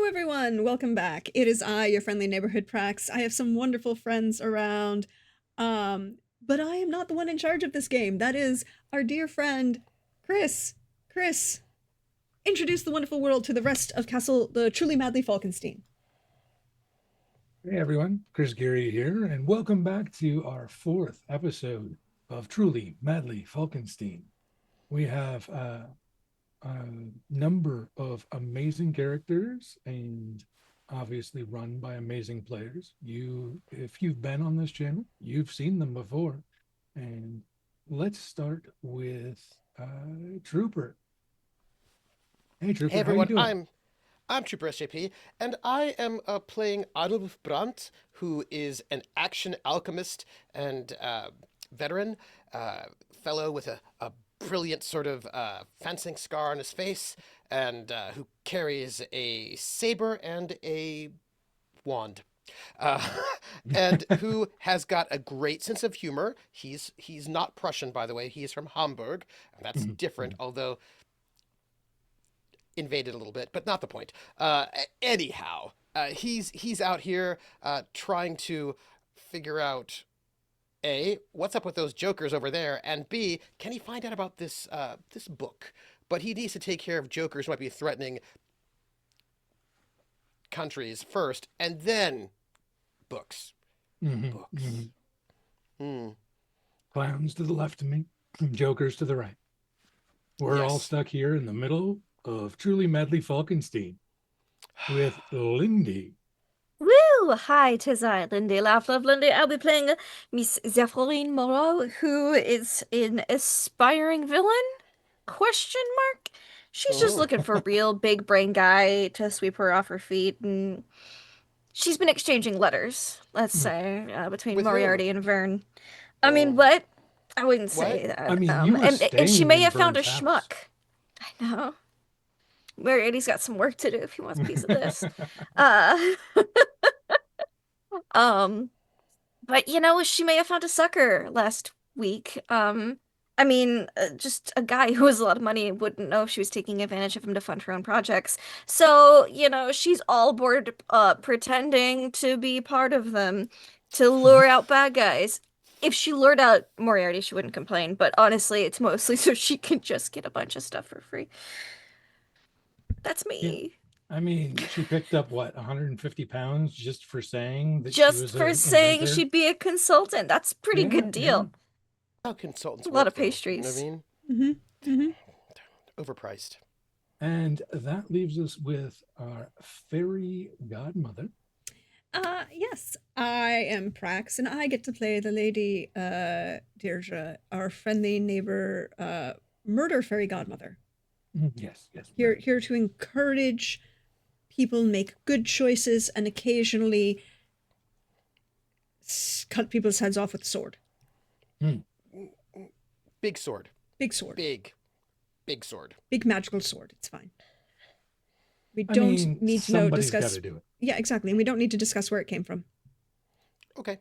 everyone. Welcome back. It is I, your friendly neighborhood Prax. I have some wonderful friends around, but I am not the one in charge of this game. That is our dear friend, Chris. Chris, introduce the wonderful world to the rest of Castle, the truly madly Falkenstein. Hey everyone, Chris Geary here, and welcome back to our fourth episode of Truly Madly Falkenstein. We have a number of amazing characters and obviously run by amazing players. If you've been on this channel, you've seen them before. And let's start with Trooper. Hey Hey Trooper, how you everyone, doing? I'm Trooper SJP, and I am playing Adolf Brandt, who is an action alchemist and veteran, fellow with a brilliant sort of fencing scar on his face, and who carries a saber and a wand. Uh, and who has got a great sense of humor. He's not Prussian, by the way. He is from Hamburg, and that's different. Although invaded a little bit, but not the point. Anyhow, he's out here trying to figure out A, what's up with those jokers over there, and B, can he find out about this book? But he needs to take care of jokers who might be threatening countries first, and then books. Mhm, Books. mhm. Hmm. Clowns to the left of me, jokers to the right. We're all Yes. stuck here in the middle of Truly Madly Falkenstein with Lindy. Woo! Hi, tis I, Lindy Laugh Love Lindy. I'll be playing Miss Zephyline Moreau, who is an aspiring villain? Question mark? She's just Oh. looking for a real big brain guy to sweep her off her feet, and she's been exchanging letters, let's say, between With whom? Moriarty and Vern. I mean, Oh. what? I wouldn't What? say I that. mean, you were And she staying may in have found a Vern's house. schmuck. I know. Moriarty's got some work to do if he wants a piece of this. Uh, um. But she may have found a sucker last week. I mean, just a guy who has a lot of money wouldn't know if she was taking advantage of him to fund her own projects. So, she's all aboard pretending to be part of them to lure out bad guys. If she lured out Moriarty, she wouldn't complain, but honestly, it's mostly so she can just get a bunch of stuff for free. That's Yeah. me. I mean, she picked up what, 150 pounds just for saying that she Just was for an saying inventor? she'd be a consultant. That's a pretty Yeah, good yeah. deal. How consultants A lot work, of though. You know what I pastries. mean? Mm-hmm. Mm-hmm. Overpriced. And that leaves us with our fairy godmother. Yes, I am Prax, and I get to play the lady, Deirdre, our friendly neighbor, murder fairy godmother. Yes, yes. Here to encourage people make good choices and occasionally cut people's heads off with a sword. Mm. Big sword. Big sword. Big sword. Big magical sword. It's fine. We I don't mean, need to somebody's got discuss. to do it. Yeah, exactly. And we don't need to discuss where it came from. Okay.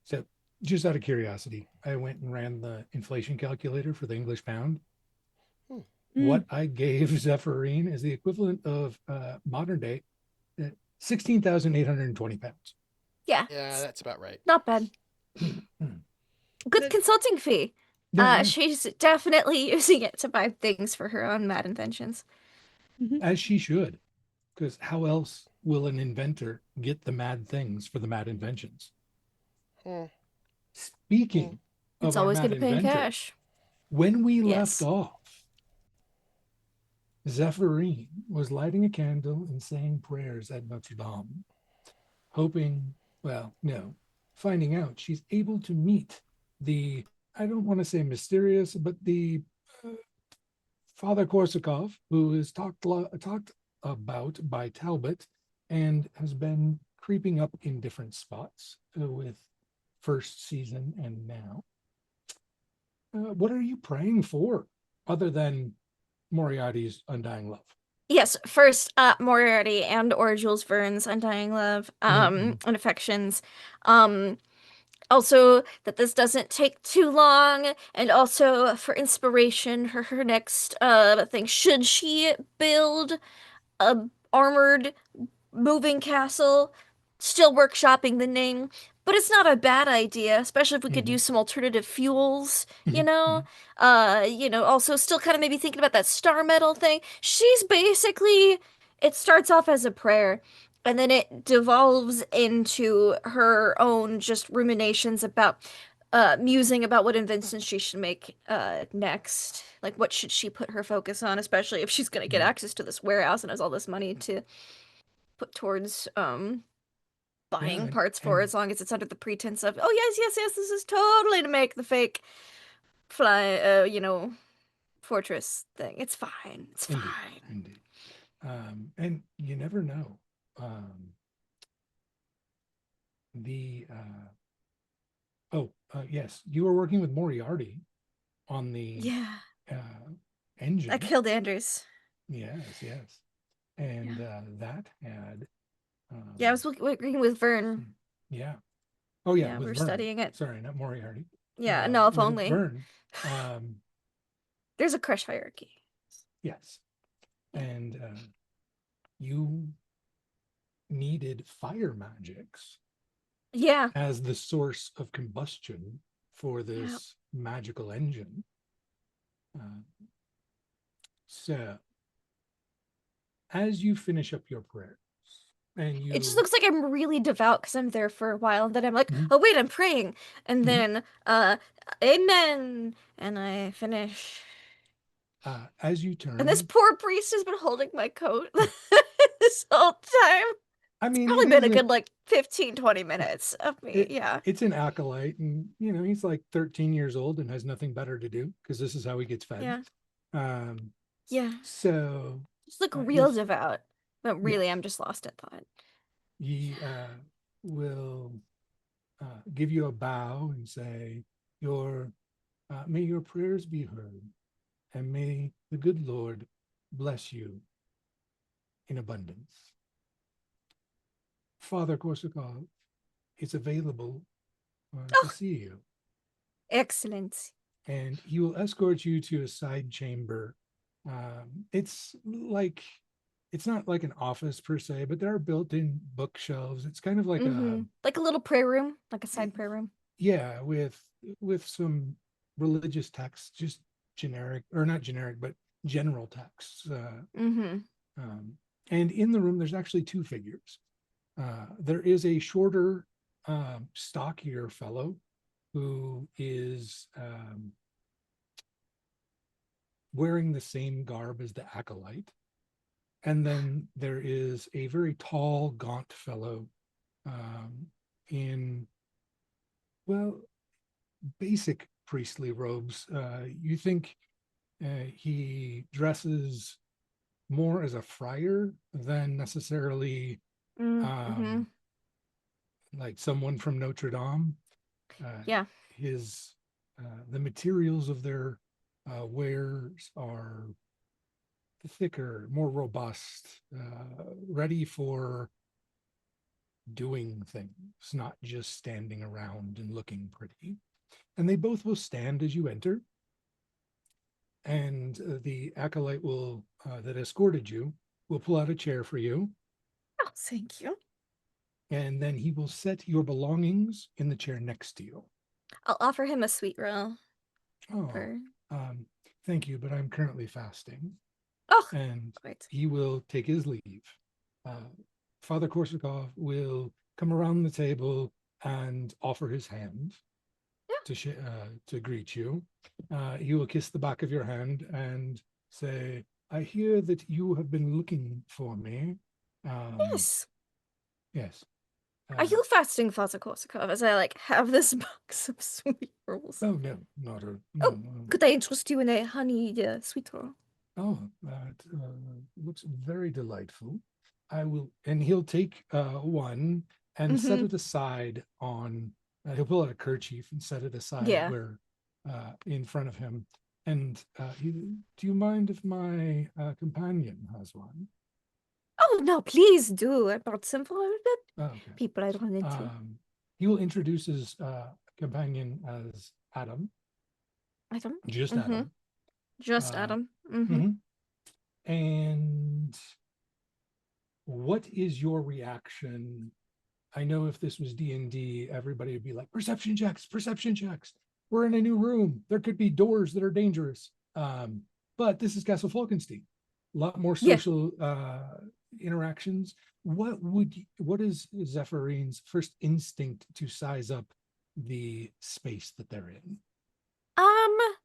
So, just out of curiosity, I went and ran the inflation calculator for the English pound. Hmm. What I gave Zephyrine is the equivalent of modern day 16,820 pounds. Yeah, Yeah, that's about right. not bad. Good consulting fee. Yeah, She's definitely using it to buy things for her own mad inventions. as she should, because how else will an inventor get the mad things for the mad inventions? Hmm. Speaking It's of our always mad going to pay in inventor, cash. when we left Yes. off, Zephyrine was lighting a candle and saying prayers at Notre Dame, hoping, well, no, finding out she's able to meet the, I don't want to say mysterious, but the Father Korsakov, who is talked about by Talbot and has been creeping up in different spots with first season and now. What are you praying for other than Moriarty's undying love? Yes, first, Moriarty and or Jules Verne's undying love, Mhm. and affections. Um, Also that this doesn't take too long, and also for inspiration for her next thing, should she build a armored moving castle, still workshopping the name, but it's not a bad idea, especially if we could Hmm. use some alternative fuels, you Hmm. know? Also still kind of maybe thinking about that star metal thing. She's basically, it starts off as a prayer, and then it devolves into her own just ruminations about musing about what inventions she should make next. Like what should she put her focus on, especially if she's gonna get Hmm. access to this warehouse and has all this money to put towards Yeah, buying and parts for, and as long as it's under the pretense of, oh yes, yes, yes, this is totally to make the fake fly fortress thing. It's fine. It's indeed, fine. indeed. And you never know. Um, the yes, you were working with Moriarty on the Yeah. uh, I engine. killed Anders. Yes, yes, Yeah. and that had Yeah, I um, was working with Vern. yeah. Oh yeah, Yeah, we with were Vern. studying it. Sorry, not Moriarty. Yeah, no, if With only. Vern. Um, There's a crush hierarchy. yes, Yeah. and you needed fire magics Yeah. as the source of combustion for Yeah. this magical engine. Uh, so, as you finish up your prayers, and It just you, looks like I'm really devout because I'm there for a while, and then I'm like, mhm, oh wait, I'm praying. And mhm, then amen. And I finish. as you And this turn, poor priest has been holding my coat this whole time. I It's mean, probably it been a isn't good like 15, 20 minutes of me. it. Yeah. It's an acolyte, and he's like 13 years old and has nothing better to do because this is how he gets fed. Yeah. Um, Yeah. so Just look you'll real devout. But really, I'm yes, just lost in thought. he will give you a bow and say, "Your may your prayers be heard, and may the good Lord bless you in abundance." Father Korsakov is available to Oh, see you, excellent. and he will escort you to a side chamber. It's like it's not like an office per se, but there are built-in bookshelves. It's kind of like a Like a little prayer room, like a side prayer room. yeah, with some religious texts, just generic or not generic, but general texts. Mm-hmm. Um, and in the room, there's actually two figures. There is a shorter, stockier fellow who is wearing the same garb as the acolyte. And then there is a very tall, gaunt fellow um, in, well, basic priestly robes. You think he dresses more as a friar than necessarily Mm-hmm. um, like someone from Notre Dame. Uh, Yeah. his the materials of their wares are thicker, more robust, ready for doing things, not just standing around and looking pretty. And they both will stand as you enter, and the acolyte will that escorted you will pull out a chair for you, Oh, thank you. and then he will set your belongings in the chair next to you. I'll offer him a sweet roll Oh, for. um, thank you, but I'm currently fasting. Oh, And great. he will take his leave. Uh, Father Korsakov will come around the table and offer his hand to greet you. He will kiss the back of your hand and say, "I hear that you have been looking for me." Um, Yes. yes. Are Uh, you fasting, Father Korsakov, as I like have this box of sweet rolls? oh no, not a no. Oh, could I interest you in a honey sweet roll? Oh, that looks very delightful. I will, and he'll take one and set Mm-hmm. it aside on. He'll pull out a kerchief and set it aside Yeah. where, in front of him. And do you mind if my companion has one? Oh no, please do. I brought some for the Oh, okay. people I run into. Um, He will introduce his companion as Adam, Adam. just Mm-hmm. Adam. Just Adam. Mm-hmm. Mhm. And what is your reaction? I know if this was D&D, everybody would be like, perception checks, perception checks. We're in a new room. There could be doors that are dangerous. But this is Castle Falkenstein. A lot more Yeah. social interactions. What is Zephyrine first instinct to size up the space that they're in? I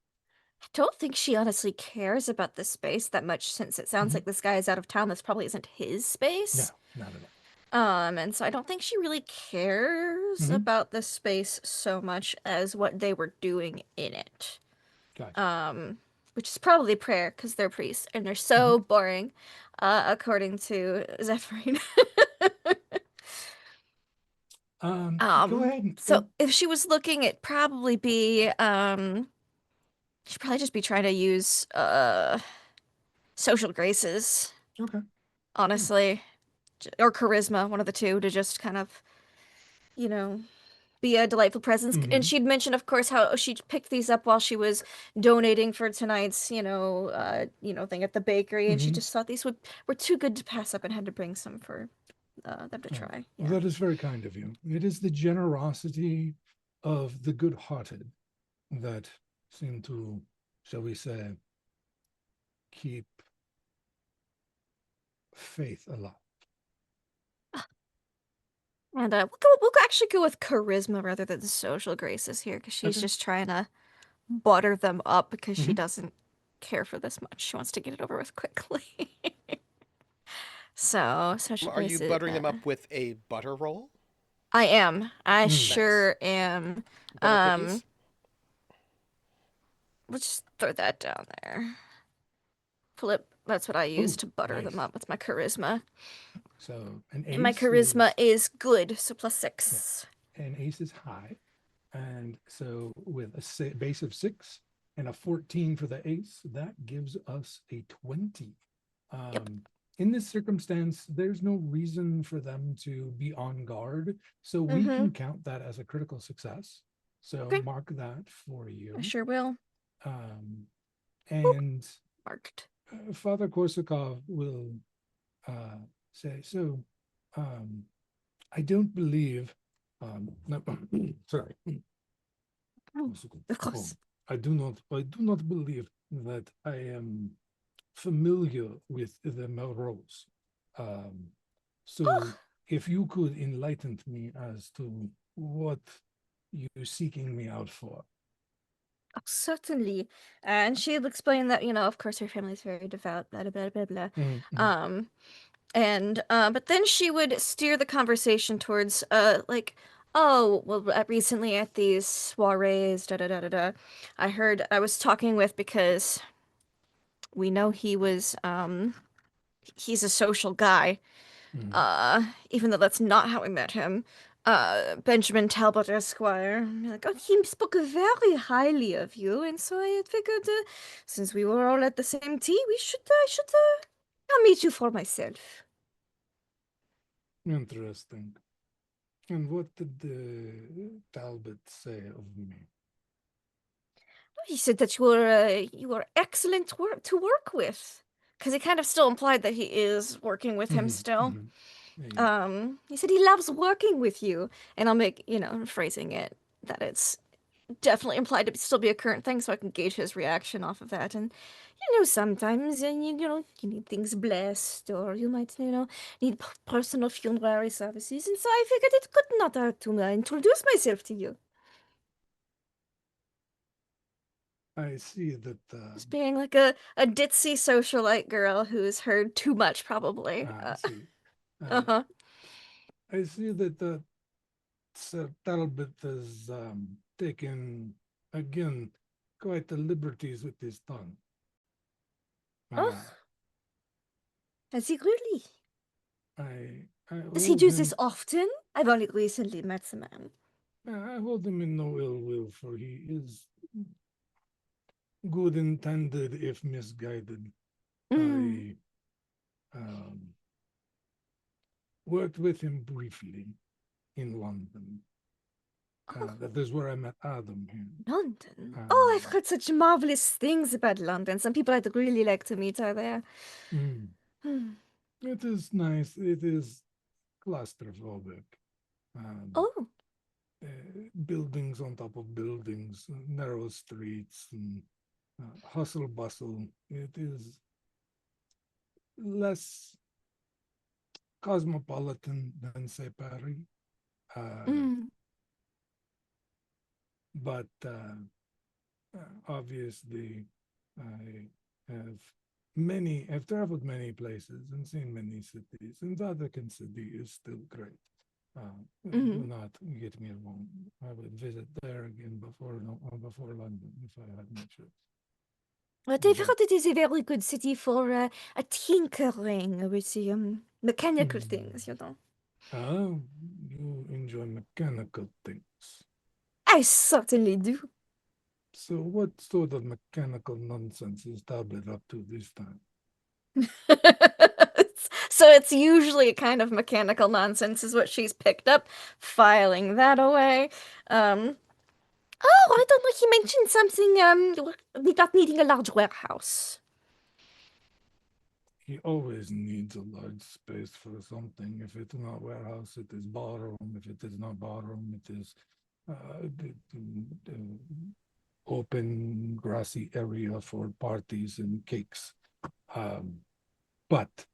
don't think she honestly cares about the space that much since it sounds like this guy is out of town. This probably isn't his No, space. not at all. And so I don't think she really cares about the space so much as what they were doing in it. Gotcha. Which is probably prayer because they're priests and they're so boring, according to Zephyrin. Go ahead. So if she was looking, it'd probably be, she'd probably just be trying to use, social graces, Okay. honestly, or charisma, one of the two, to just kind of, you know, be a delightful presence. And she'd mentioned, of course, how she picked these up while she was donating for tonight's, thing at the bakery, and she just thought these were too good to pass up and had to bring some for them to try. Well, that is very kind of you. It is the generosity of the good-hearted that seem to, shall we say, keep faith alive. And we'll actually go with charisma rather than social graces here because she's just trying to butter them up because she doesn't care for this much. She wants to get it over with quickly. So social Are you graces. buttering them up with a butter roll? I am. I Nice. sure am. Butter cookies? Let's just throw that down there. Flip. That's what I use to butter them up. It's my charisma. So an ace. And my charisma is good, so +6. Yeah. An ace is high. And so with a base of 6 and a 14 for the ace, that gives us a 20. Yep. In this circumstance, there's no reason for them to be on guard. So we can count that as a critical success. So mark that for you. I sure will. And marked. Father Korsakov will say, so I don't believe, no, sorry. Of course. I do not believe that I am familiar with the Melrose. So if you could enlighten me as to what you're seeking me out for. Oh, certainly. And she'll explain that, of course her family's very devout, blah, blah, blah, blah, blah. But then she would steer the conversation towards, oh, well, recently at these soirees, da da da da da, I was talking with, because we know he's a social guy, even though that's not how we met him. Benjamin Talbot Esquire. Like, oh, he spoke very highly of you, and so I figured, since we were all at the same tea, I should I'll meet you for myself. Interesting. And what did the Talbot say of me? He said that you were excellent to work with, because he kind of still implied that he is working with him still. He said he loves working with you, and I'll make, phrasing it that it's definitely implied to still be a current thing, so I can gauge his reaction off of that. And sometimes you need things blessed, or you might need personal funerary services, and so I figured it could not hurt to introduce myself to you. I see that. Just being like a ditzy socialite girl who's heard too much, probably. I see. Uh-huh. I see that Talbot has taken, again, quite the liberties with his tongue. Oh, has he really? Does he hold do him, this often? I've only recently met the man. I hold him in no ill will, for he is good intended if misguided. I worked with him briefly in London. Oh, That is where I met Adam here. London. Oh, I've Um, heard such marvelous things about London. Some people I'd really like to meet are there. mm, Hmm. it is nice. It is claustrophobic. Um, Oh, Buildings on top of buildings, narrow streets, and hustle bustle. It is less cosmopolitan than, say, Paris. Uh, mm, but obviously, I have I've traveled many places and seen many cities, and Vatican City is still great. Do mm. not get me wrong. I would visit there again before London if I had my choice. But I've But heard it is a very good city for a tinkering with the mechanical mm, things, you know. you enjoy mechanical things. I certainly do. So, what sort of mechanical nonsense is Tablet up to this time? So it's usually a kind of mechanical nonsense is what she's picked up, filing that away. Um, oh, I don't know, he mentioned something about needing a large warehouse. He always needs a large space for something. If it's not warehouse, it is ballroom. If it is not ballroom, it is the open grassy area for parties and cakes. Um, but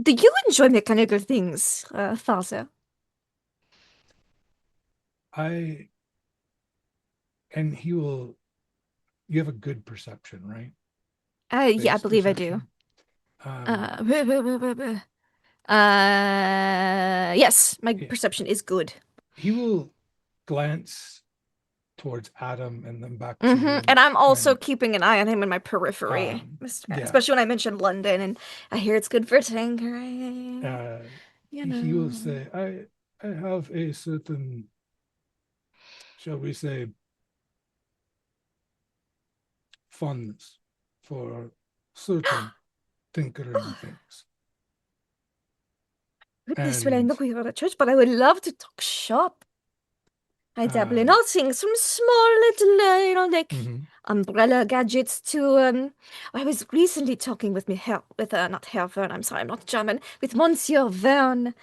Do you enjoy mechanical things, Father? I and he will. You have a good perception, right? Yeah, I Base believe I do. perception. Um, Uh, yes, my yeah, perception is good. he will glance towards Adam and then back to Hmm. you, And I'm also and keeping an eye on him in my periphery, yeah, especially when I mentioned London, and I hear it's good for tinkering. uh, You he will know. say, I have a certain, shall we say, fondness for certain tinkering Oh, things. goodness, well, I know And you're at a church, but I would love to talk shop. I dabble in uh, all things from small little, like mhm, umbrella gadgets to I was recently talking with me Herr, with not Herr Vern. I'm sorry, I'm not German. With Monsieur Vern,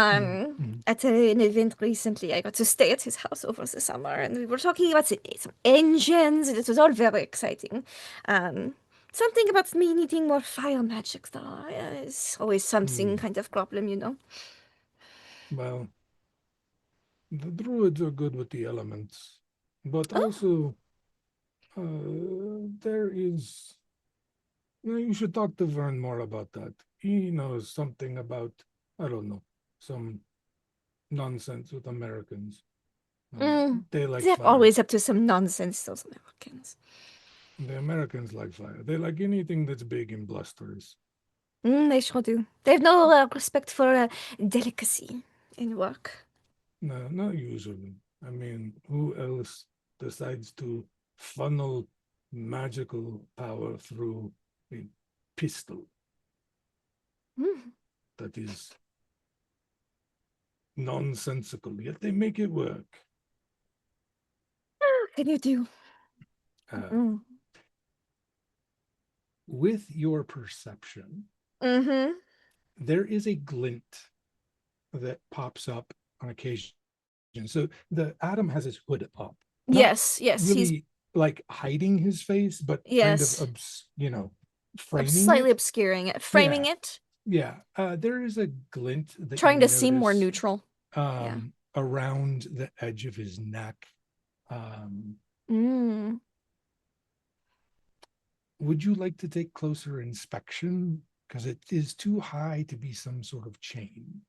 mhm, mhm. at an event recently. I got to stay at his house over the summer, and we were talking about some engines. It was all very exciting. Something about me needing more fire magic, though. It's always something kind of problem, you know. Well, the druids are good with the elements, but Oh, also there is, you should talk to Vern more about that. He knows something about, I don't know, some nonsense with Americans. mm, They like they're fire. always up to some nonsense, those Americans. The Americans like fire. They like anything that's big and blusterous. They sure do. They have no respect for delicacy in work. No, not usually. I mean, who else decides to funnel magical power through a pistol Mm, that is nonsensical, yet they make it work? what can you do? Uh, Mm. with your perception, Mm-hmm. there is a glint that pops up on occasion. So the Adam has his hood up, not Yes, yes, he's really like hiding his face, but kind of, yes, framing slightly it. obscuring it, framing Yeah, it, yeah. There is a glint that you trying to seem more notice neutral. Yeah. around the edge of his neck. Um, Mm. would you like to take closer inspection? Because it is too high to be some sort of chain.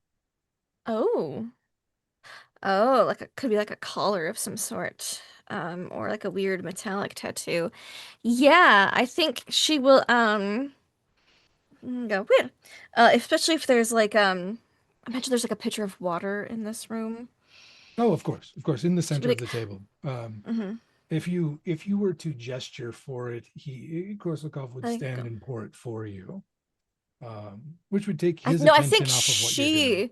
Oh. Oh, like it could be like a collar of some sort. Or like a weird metallic tattoo. Yeah, I think she will go weird. Especially if there's like imagine there's like a pitcher of water in this room. Oh, of course, in the She'll be center of like, the table. mm-hmm. If you were to gesture for it, Korsakov would Like, stand and pour it for you, which would take I his no, I think attention off of what you're doing. she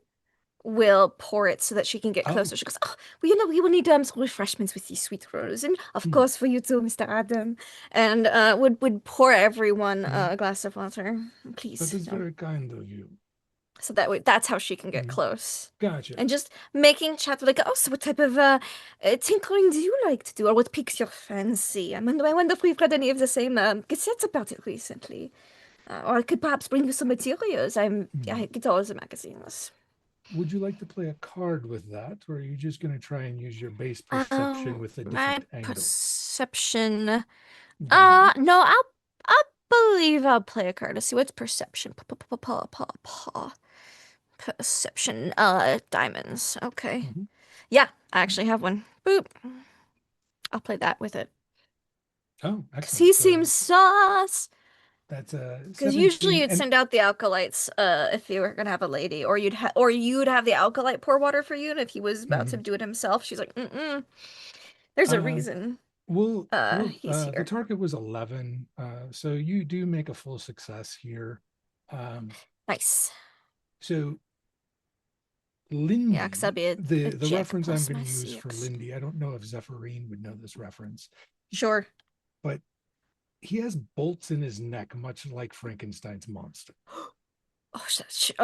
will pour it so that she can get Oh, closer. She goes, "Oh, well, we will need some refreshments with these sweet rolls, and of hmm, course for you too, Mr. Adam." And would pour everyone mhm. a glass of water, That please. is very kind of you. So that way, that's how she can get Mhm. close. Gotcha. And just making chat like, "Oh, so what type of tinkering do you like to do, or what piques your fancy? I wonder if we've read any of the same cassettes about it recently, or I could perhaps bring you some materials. I Mhm. get all the magazines." Would you like to play a card with that, or are you just going to try and use your base perception with a My different angle? perception. Diamond. No, I believe I'll play a card. Let's see what's perception. Perception. Diamonds. Okay. Mhm. Yeah, I actually have one. Boop. I'll play that with it. Oh, Cause excellent. he So seems sus. that's a Because usually 17. you'd And send out the alkalites, if you were gonna have a lady, or you'd have the alkalite pour water for you, and if he was about to mhm. do it himself, she's like, mm-mm. There's a uh, reason. He's the here. target was 11. So you do make a full success here. Um, Nice. so Yeah, because that'd Lindy, be a the check reference I'm plus going my to use for CX. Lindy, I don't know if Zephyrine would know this reference, Sure. but he has bolts in his neck, much like Frankenstein's monster.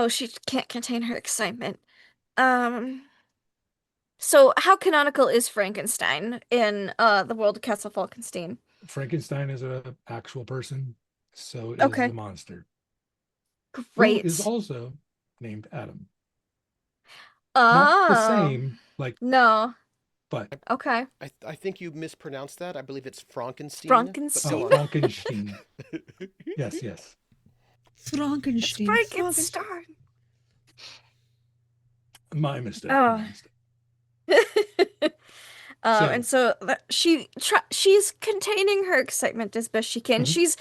She can't contain her excitement. Um, so how canonical is Frankenstein in the world of Castle Falkenstein? Frankenstein is a actual person, so is the Okay, monster, who is great. also named Adam. Not the Oh, same, like, no. but Okay. I think you mispronounced that. I believe it's Frankenstein, but go Frankenstein? on. Frankenstein. Yes, yes. It's Frankenstein. Frankenstein. Frankenstein. My mistake. My Oh. mistake. And So, so she's containing her excitement as best she can. mhm,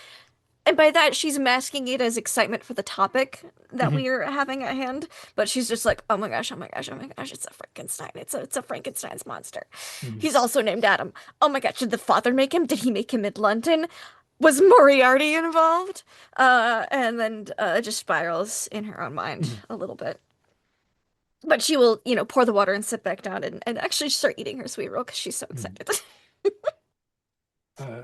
And by that, she's masking it as excitement for the topic that mhm, we are having at hand. But she's just like, oh my gosh, oh my gosh, oh my gosh, it's a Frankenstein. It's a Frankenstein's monster. mhm. He's also named Adam. Oh my gosh, did the father make him? Did he make him in London? Was Moriarty involved? And then just spirals in her own mind Mhm. a little bit. But she will, pour the water and sit back down and actually start eating her sweet roll because she's so Mhm. excited. Uh,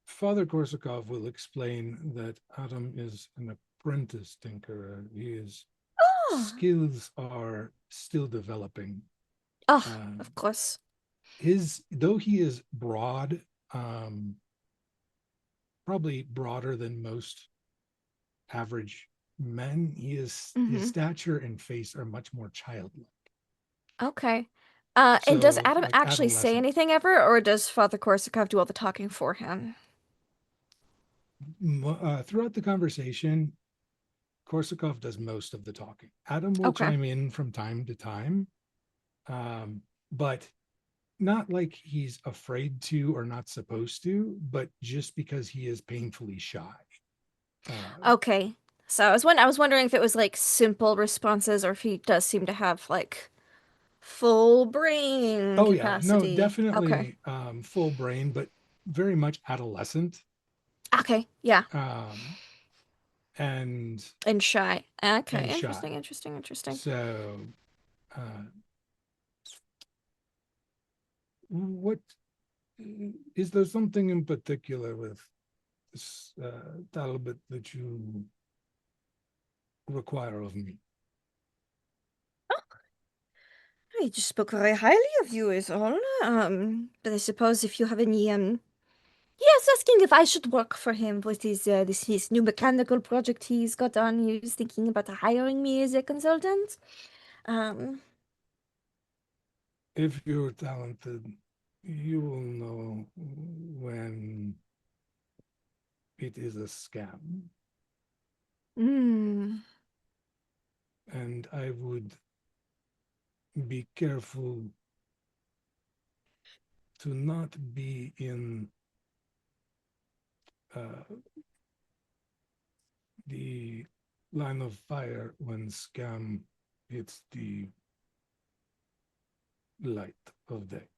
Father Korsakov will explain that Adam is an apprentice tinkerer. His Oh, skills are still developing. oh, Um, of course. though he is broad, um, probably broader than most average men, his Hmm. stature and face are much more childlike. Okay. And does So Adam like actually say adolescent. anything ever, or does Father Korsakov do all the talking for him? Throughout the conversation, Korsakov does most of the talking. Adam will Okay. chime in from time to time, but not like he's afraid to or not supposed to, but just because he is painfully shy. Uh, Okay. So I was wondering if it was like simple responses or if he does seem to have like full brain oh yeah, no, capacity. Okay. definitely full brain, but very much adolescent, Okay. Yeah. um, and And shy. Okay. and shy. Interesting, interesting, interesting. So, uh, what is there something in particular with this Talbot that you require of me? I just spoke very highly of you is all. But I suppose if you have any yes, asking if I should work for him with his new mechanical project he's got on. He was thinking about hiring me as a consultant. Um, If you're talented, you will know when it is a scam. mm, And I would be careful to not be in uh, the line of fire when scam hits the light of day.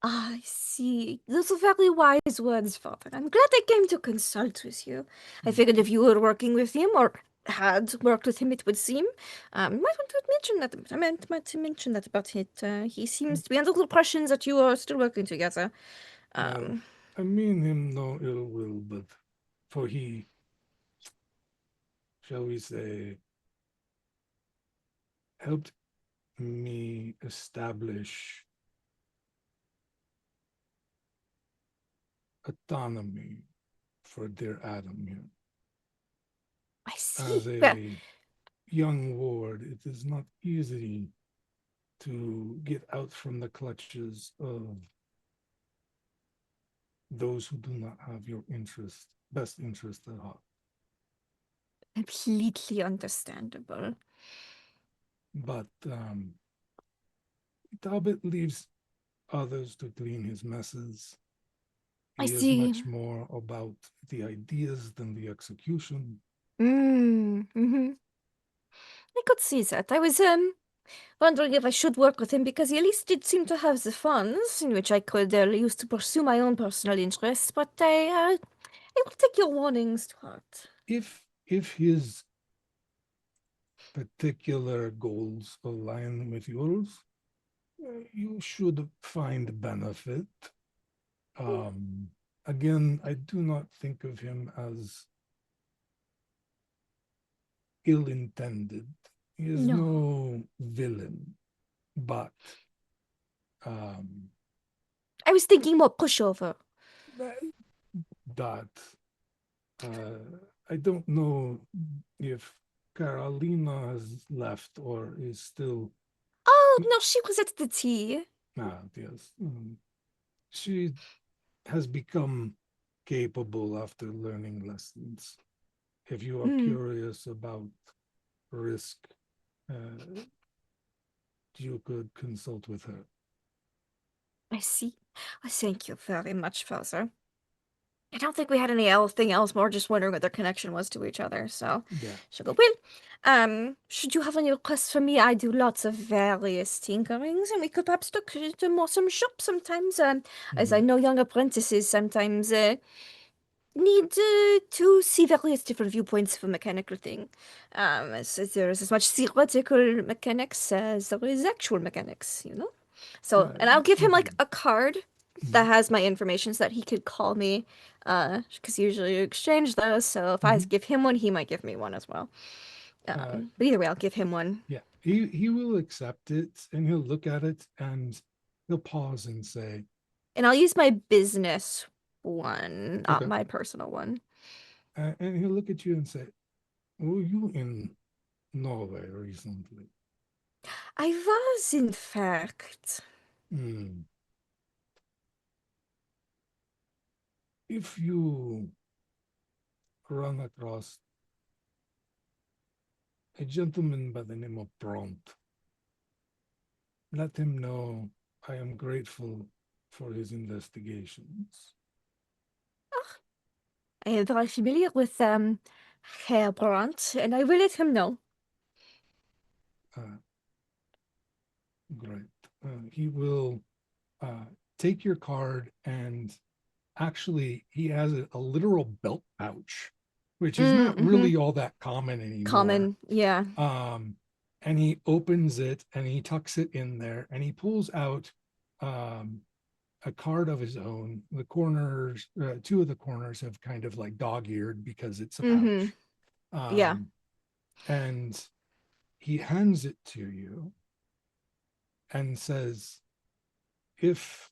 I see. Those are very wise words, Father. I'm glad I came to consult with you. I Mm. figured if you were working with him, or had worked with him, it would seem. You might want to mention that. I meant to mention that about it. He seems to be under the impression that you are still working together. Um, I mean him no ill will, but for he, shall we say, helped me establish autonomy for dear Adam here. I see. As Well, a young ward, it is not easy to get out from the clutches of those who do not have your best interest at heart. completely understandable. But Talbot leaves others to clean his messes. I He is see. much more about the ideas than the execution. Mm-hmm. I could see that. I was wondering if I should work with him because he at least did seem to have the funds in which I could use to pursue my own personal interests. But I will take your warnings to heart. If his particular goals align with yours, you should find benefit. Um, Again, I do not think of him as ill-intended. He is No, no villain, but um, I was thinking more pushover. that I don't know if Carolina has left or is still. Oh no, she was at the tea. Yes, she has become capable after learning lessons. If you are Hmm, curious about risk, you could consult with her. I see. I thank you very much, Father. I don't think we had anything else. More just wondering what their connection was to each other. So, Yeah. she'll go, well, should you have any requests for me? I do lots of various tinkerings, and we could perhaps look into more some shops sometimes. As I Mhm. know, young apprentices sometimes need to see various different viewpoints of a mechanical thing. As there is as much theoretical mechanics as there is actual mechanics, you know? So, Uh, and I'll give him like mhm. a card that Mhm. has my information so that he could call me, because usually you exchange those. So if I Mhm. give him one, he might give me one as well. Uh, But either way, I'll give him one. yeah, he will accept it and he'll look at it and he'll pause and say, And I'll use my business one, not okay. my personal one. And he'll look at you and say, were you in Norway recently? I was, in fact. Hmm. If you run across a gentleman by the name of Bront, let him know I am grateful for his investigations. I am very familiar with Herr Brandt, and I will let him know. Uh, Great. He will take your card, and actually he has a literal belt pouch, which is not Mm-hmm. really all that common anymore. Common, yeah. And he opens it and he tucks it in there and he pulls out um, a card of his own. The corners, two of the corners have kind of like dog-eared because it's a Mm-hmm. pouch. Yeah. And he hands it to you and says, if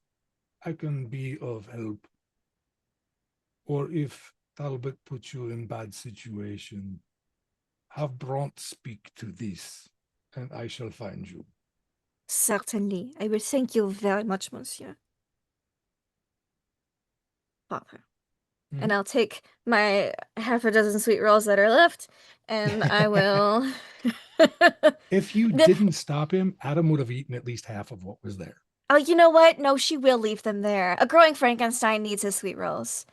I can be of help, or if Talbot puts you in bad situation, have Bront speak to this, and I shall find you. Certainly. I will thank you very much, monsieur. Father. And Mhm. I'll take my half a dozen sweet rolls that are left, and I will. If you The- didn't stop him, Adam would have eaten at least half of what was there. Oh, you know what? No, she will leave them there. A growing Frankenstein needs his sweet rolls.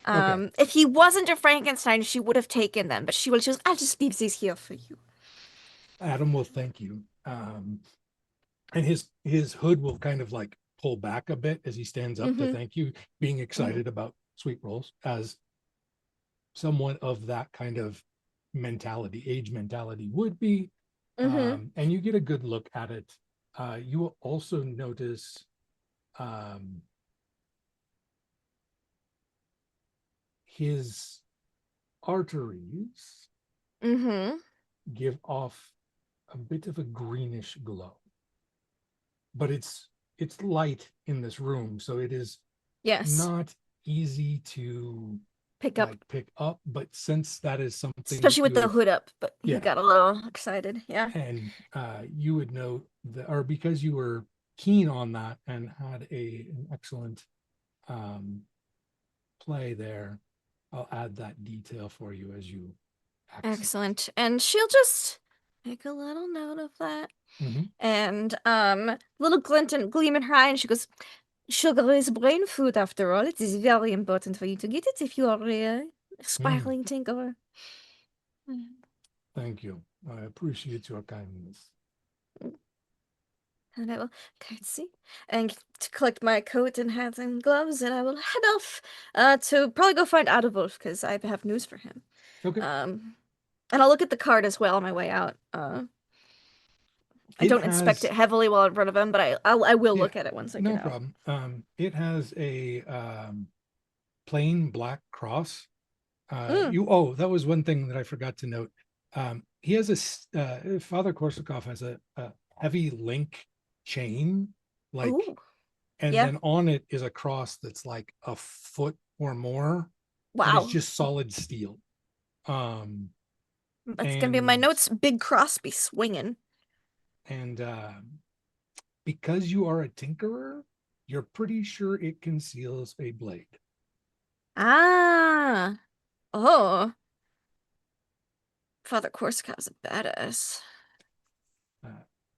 Okay. If he wasn't a Frankenstein, she would have taken them, but she was, I'll just leave these here for you. Adam will thank you. And his hood will kind of like pull back a bit as he stands up to Mm-hmm. thank you, being Mm-hmm. excited about sweet rolls as someone of that kind of mentality, age mentality would be. Mm-hmm. And you get a good look at it. You will also notice his arteries Mm-hmm. give off a bit of a greenish glow, but it's light in this room, so it is Yes. not easy to Pick up, like pick up. But since that is something that especially with you the have, hood up, but he yeah, got a little excited. Yeah. and you would know that, or because you were keen on that and had an excellent um, play there, I'll add that detail for you as you access. Excellent. And she'll just make a little note of that. Mm-hmm. And little glint and gleam in her eye, and she goes, "Sugar is brain food after all. It is very important for you to get it if you are a aspiring tinkerer." Thank you. I appreciate your kindness. And I will curtsy and to collect my coat and hat and gloves, and I will head off to probably go find Adolf because I have news for him. Okay. And I'll look at the card as well on my way out. I It don't inspect has, it heavily while in front of him, but I will yeah, look at it once I no get out. problem. It has a plain black cross. Mm. That was one thing that I forgot to note. He has Father Korsakov has a heavy link chain, like, Ooh. and Yeah. then on it is a cross that's like a foot or more, and it's Wow. just solid steel. That's gonna be in my And notes. Big cross be swinging. and because you are a tinkerer, you're pretty sure it conceals a blade. Ah. Oh. Father Korsakov's a badass.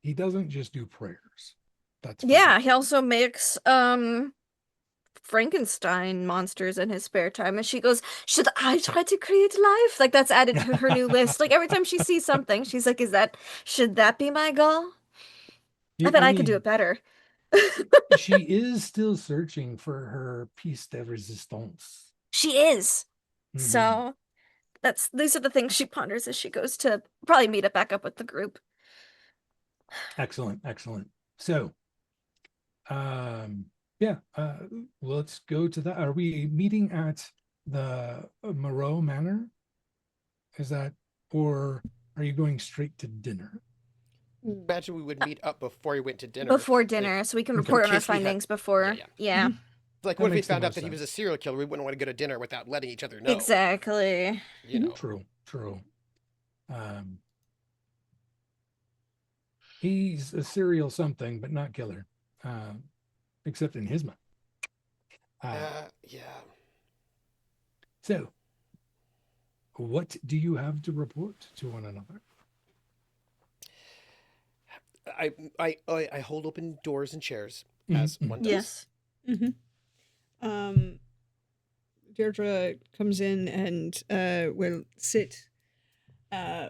He doesn't just do prayers. That's for Yeah, sure. he also makes Frankenstein monsters in his spare time, and she goes, "Should I try to create life?" Like that's added to her new list. Like every time she sees something, she's like, should that be my goal? I Yeah, bet I I could do mean, it better." she is still searching for her piece de resistance. She is. Mm-hmm. So these are the things she ponders as she goes to probably meet up back up with the group. Excellent, excellent. So, yeah, let's go to that. Are we meeting at the Moreau Manor? Is that, or are you going straight to dinner? Imagine we would meet up before we went to dinner. Before If, dinner, so we can Okay. in report on our case we had. findings Yeah, before. yeah. Yeah, Like, That what if we makes the found out most that he was a sense. serial killer? We wouldn't want to go to dinner without letting each other know. exactly. You know. True, true. Um, he's a serial something, but not killer, except in his mind. Yeah. So, what do you have to report to one another? I hold open doors and chairs as Mhm, one mhm. does. Yes. Um, Deirdre comes in and will sit,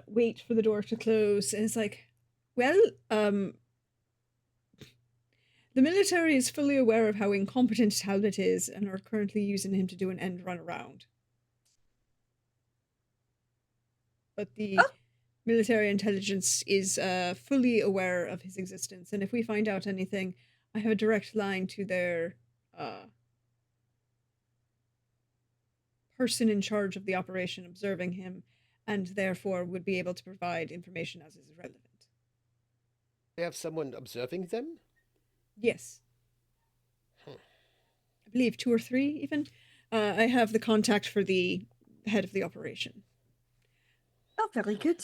wait for the door to close, and it's like, well, the military is fully aware of how incompetent Talbot is and are currently using him to do an end run around. But the Oh, military intelligence is fully aware of his existence, and if we find out anything, I have a direct line to their person in charge of the operation observing him, and therefore would be able to provide information as is relevant. They have someone observing them. Yes. I believe 2 or 3 even. I have the contact for the head of the operation. oh, very good.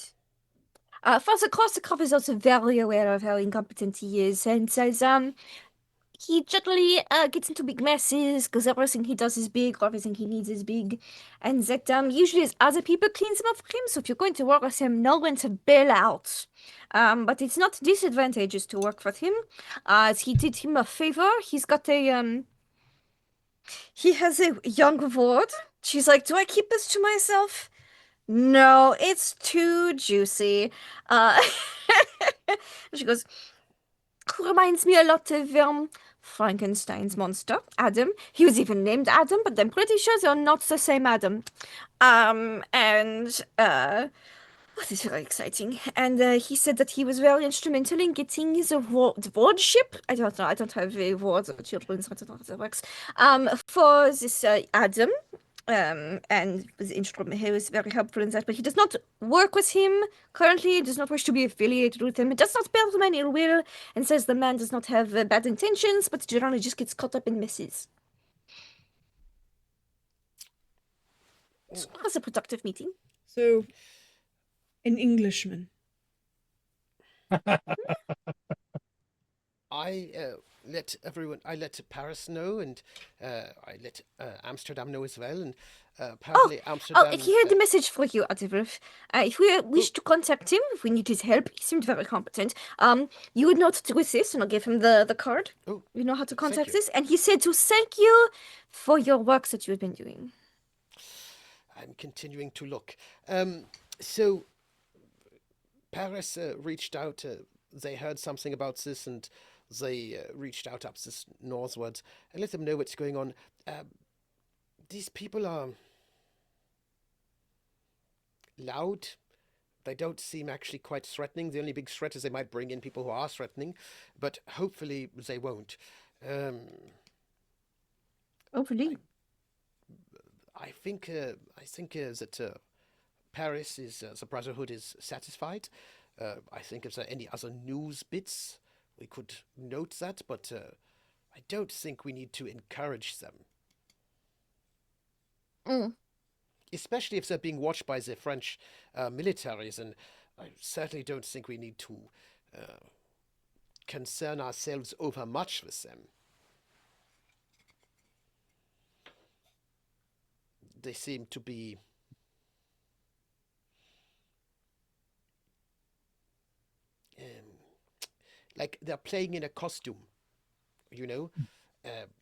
Father Korsakov is also very aware of how incompetent he is, and says, he generally gets into big messes because everything he does is big, or everything he needs is big, and that usually as other people cleans him up for him. So if you're going to work with him, know when to bail out. But it's not disadvantageous to work with him, as he did him a favor. He has a young ward. She's like, do I keep this to myself? No, it's too juicy. Uh, she goes, reminds me a lot of Frankenstein's monster, Adam. He was even named Adam, but I'm pretty sure they're not the same Adam. And this is very exciting. And he said that he was very instrumental in getting the wardship. I don't know. I don't have a word for children, so I don't know how that works. For this Adam. And was instrument. He was very helpful in that, but he does not work with him currently. He does not wish to be affiliated with him. He does not bear the man ill will, and says the man does not have bad intentions, but generally just gets caught up in messes. So it was a productive meeting. So, an Englishman. I I let Paris know, and I let Amsterdam know as well, and apparently Amsterdam. He had a message for you, Adivir. If we wish to contact him, if we need his help, he seemed very competent. You would know to with this, and I'll give him the card. Oh, You know how to thank contact you. this, and he said to thank you for your work that you have been doing. I'm continuing to look. So Paris reached out. They heard something about this, and they reached out up this northwards and let them know what's going on. These people are loud. They don't seem actually quite threatening. The only big threat is they might bring in people who are threatening, but hopefully they won't. Um, Hopefully. I think that Paris is the Brotherhood is satisfied. I think if there are any other news bits, we could note that, but I don't think we need to encourage them, Mm. especially if they're being watched by the French militaries. And I certainly don't think we need to concern ourselves over much with them. They seem to be like they're playing in a costume, you know?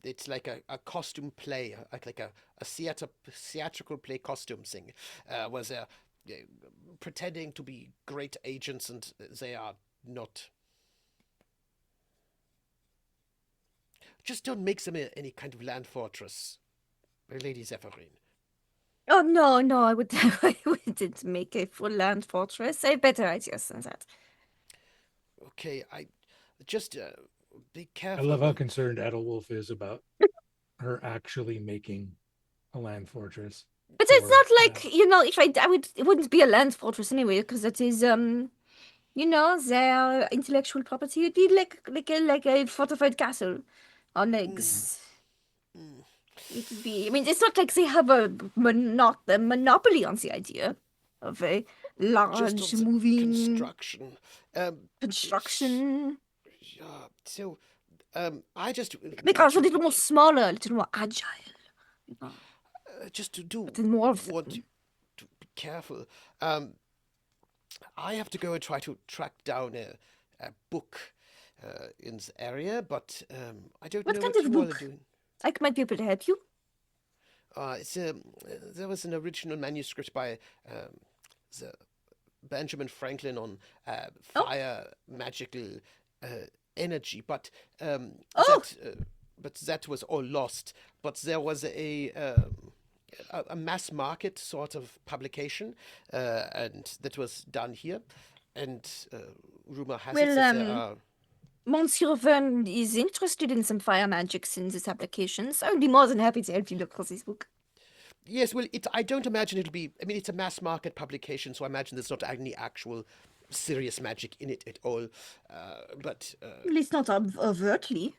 It's like a costume play, like a theatrical play costume thing, where they're uh, pretending to be great agents and they are not. Just don't make them any kind of land fortress, Lady Zephyrine. Oh no, no, I would I wouldn't make a full land fortress. I have better ideas than that. Okay, I just be I careful love how about. concerned Edelwolf is about her actually making a land fortress But it's for not like, if I would, it wouldn't be a land fortress anyway, because it is their intellectual property. It'd be like a fortified castle on legs. Mm, It would be. I mean, it's not like they have a monopoly on the idea of a just on large the moving construction. Um, s- construction. yeah, so I just Make want us a to little more smaller, a little more agile. just to do But then more of want them. to be careful. Um, I have to go and try to track down a book in the area, but I don't What know kind what of you all are book? doing. I might be able to help you. It's there was an original manuscript by the Benjamin Franklin on Oh, fire magical energy, but oh, that was all lost. But there was a mass market sort of publication, and that was done here. And rumor has it well, that there are. Monsieur Verne is interested in some fire magics in this application, so I'd be more than happy to help you look for this book. Yes, well, I don't imagine it'll be. I mean, it's a mass market publication, so I imagine there's not any actual serious magic in it at all. But At least not overtly.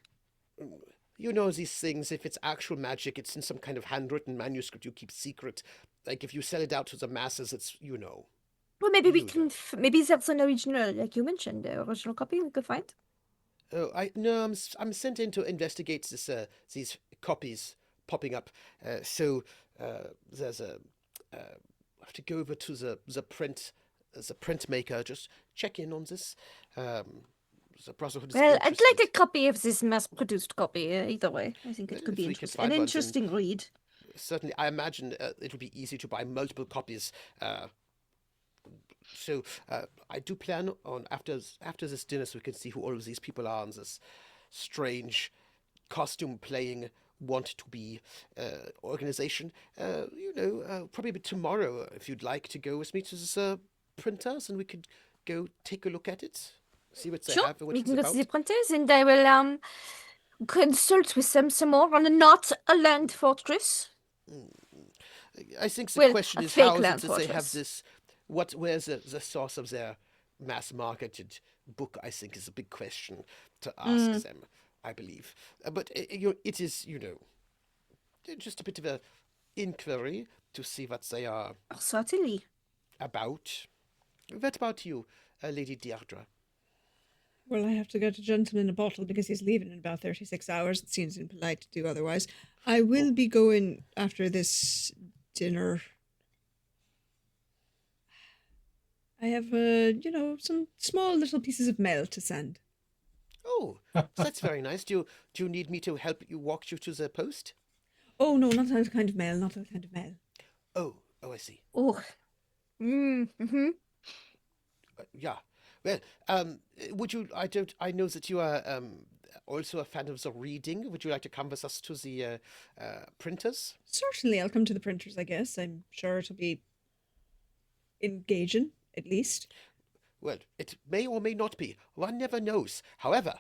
you know these things. If it's actual magic, it's in some kind of handwritten manuscript you keep secret. Like if you sell it out to the masses, it's Well, maybe we you can. know. Maybe that's an original, like you mentioned, the original copy we could find. Oh, I no, I'm sent in to investigate these copies popping up. So there's a I have to go over to the printmaker, just check in on this. Um, the Brotherhood is Well, I'd like interested. a copy of this mass-produced copy. Either way, I think it Well, could be if we can an find one, then interesting read. certainly I imagine it'll be easy to buy multiple copies. So I do plan on after this dinner, so we can see who all of these people are on this strange costume playing want to be organization. Probably tomorrow, if you'd like to go with me to the printers, and we could go take a look at it, see what they Sure, have and what we it's can go to about. the printers, and I will consult with them some more on not a land fortress. I think the Well, question a is fake how is it land that they have fortress. this? Where's the source of their mass marketed book? I think is a big question to ask Mm. them. I believe, but it is just a bit of a inquiry to see what they are Oh, certainly. about. What about you, Lady Deirdre? Well, I have to get a gentleman a bottle because he's leaving in about 36 hours. It seems impolite to do otherwise. I will be going after this dinner. I have, some small little pieces of mail to send. Oh, that's very nice. Do you need me to help you walk you to the post? Oh, no, not that kind of mail, not that kind of mail. Oh, I see. Oh. Mm-hmm. Yeah. Well, would you? I don't. I know that you are also a fan of the reading. Would you like to come with us to the printers? Certainly, I'll come to the printers, I guess. I'm sure it'll be engaging, at least. Well, it may or may not be. One never knows. However,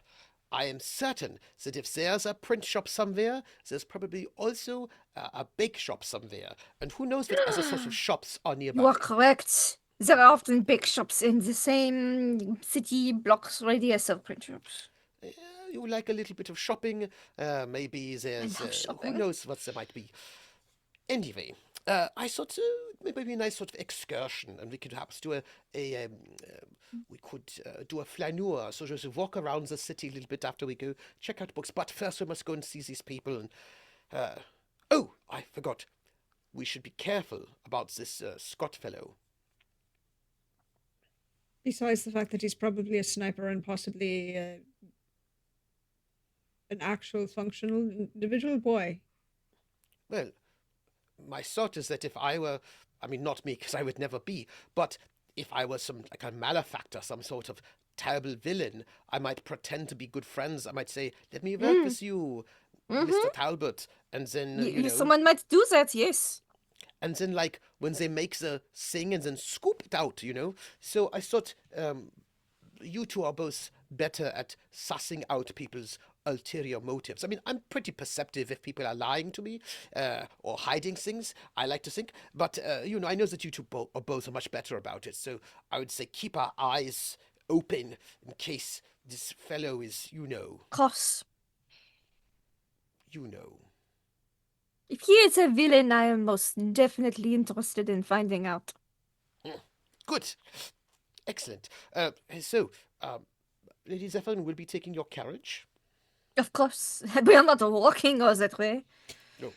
I am certain that if there's a print shop somewhere, there's probably also a bake shop somewhere. And who knows what other sorts of shops are You are nearby. correct. There are often big shops in the same city blocks radius of print shops. Uh, you like a little bit of shopping. Maybe there's. love Who shopping. knows what there might be. Anyway, I thought maybe a nice sort of excursion, and we could perhaps do we could do a flaneur, so just walk around the city a little bit after we go check out books. But first, we must go and see these people. And oh, I forgot. We should be careful about this Scott fellow. Besides the fact that he's probably a sniper and possibly an actual functional individual boy. Well, my thought is that if I were, I mean, not me, because I would never be, but if I was some, like a malefactor, some sort of terrible villain, I might pretend to be good friends. I might say, let me work with you, Mr. Talbot. And then, Someone might do that, yes. and then, like, when they make the thing and then scoop it out, So I thought you two are both better at sussing out people's ulterior motives. I mean, I'm pretty perceptive if people are lying to me or hiding things, I like to think. But, I know that you two are both much better about it. So I would say keep our eyes open in case this fellow is, Course. you know. If he is a villain, I am most definitely interested in finding out. Good. Excellent. So, Lady Zephyrin will be taking your carriage. Of course. We are not walking all that way. No, of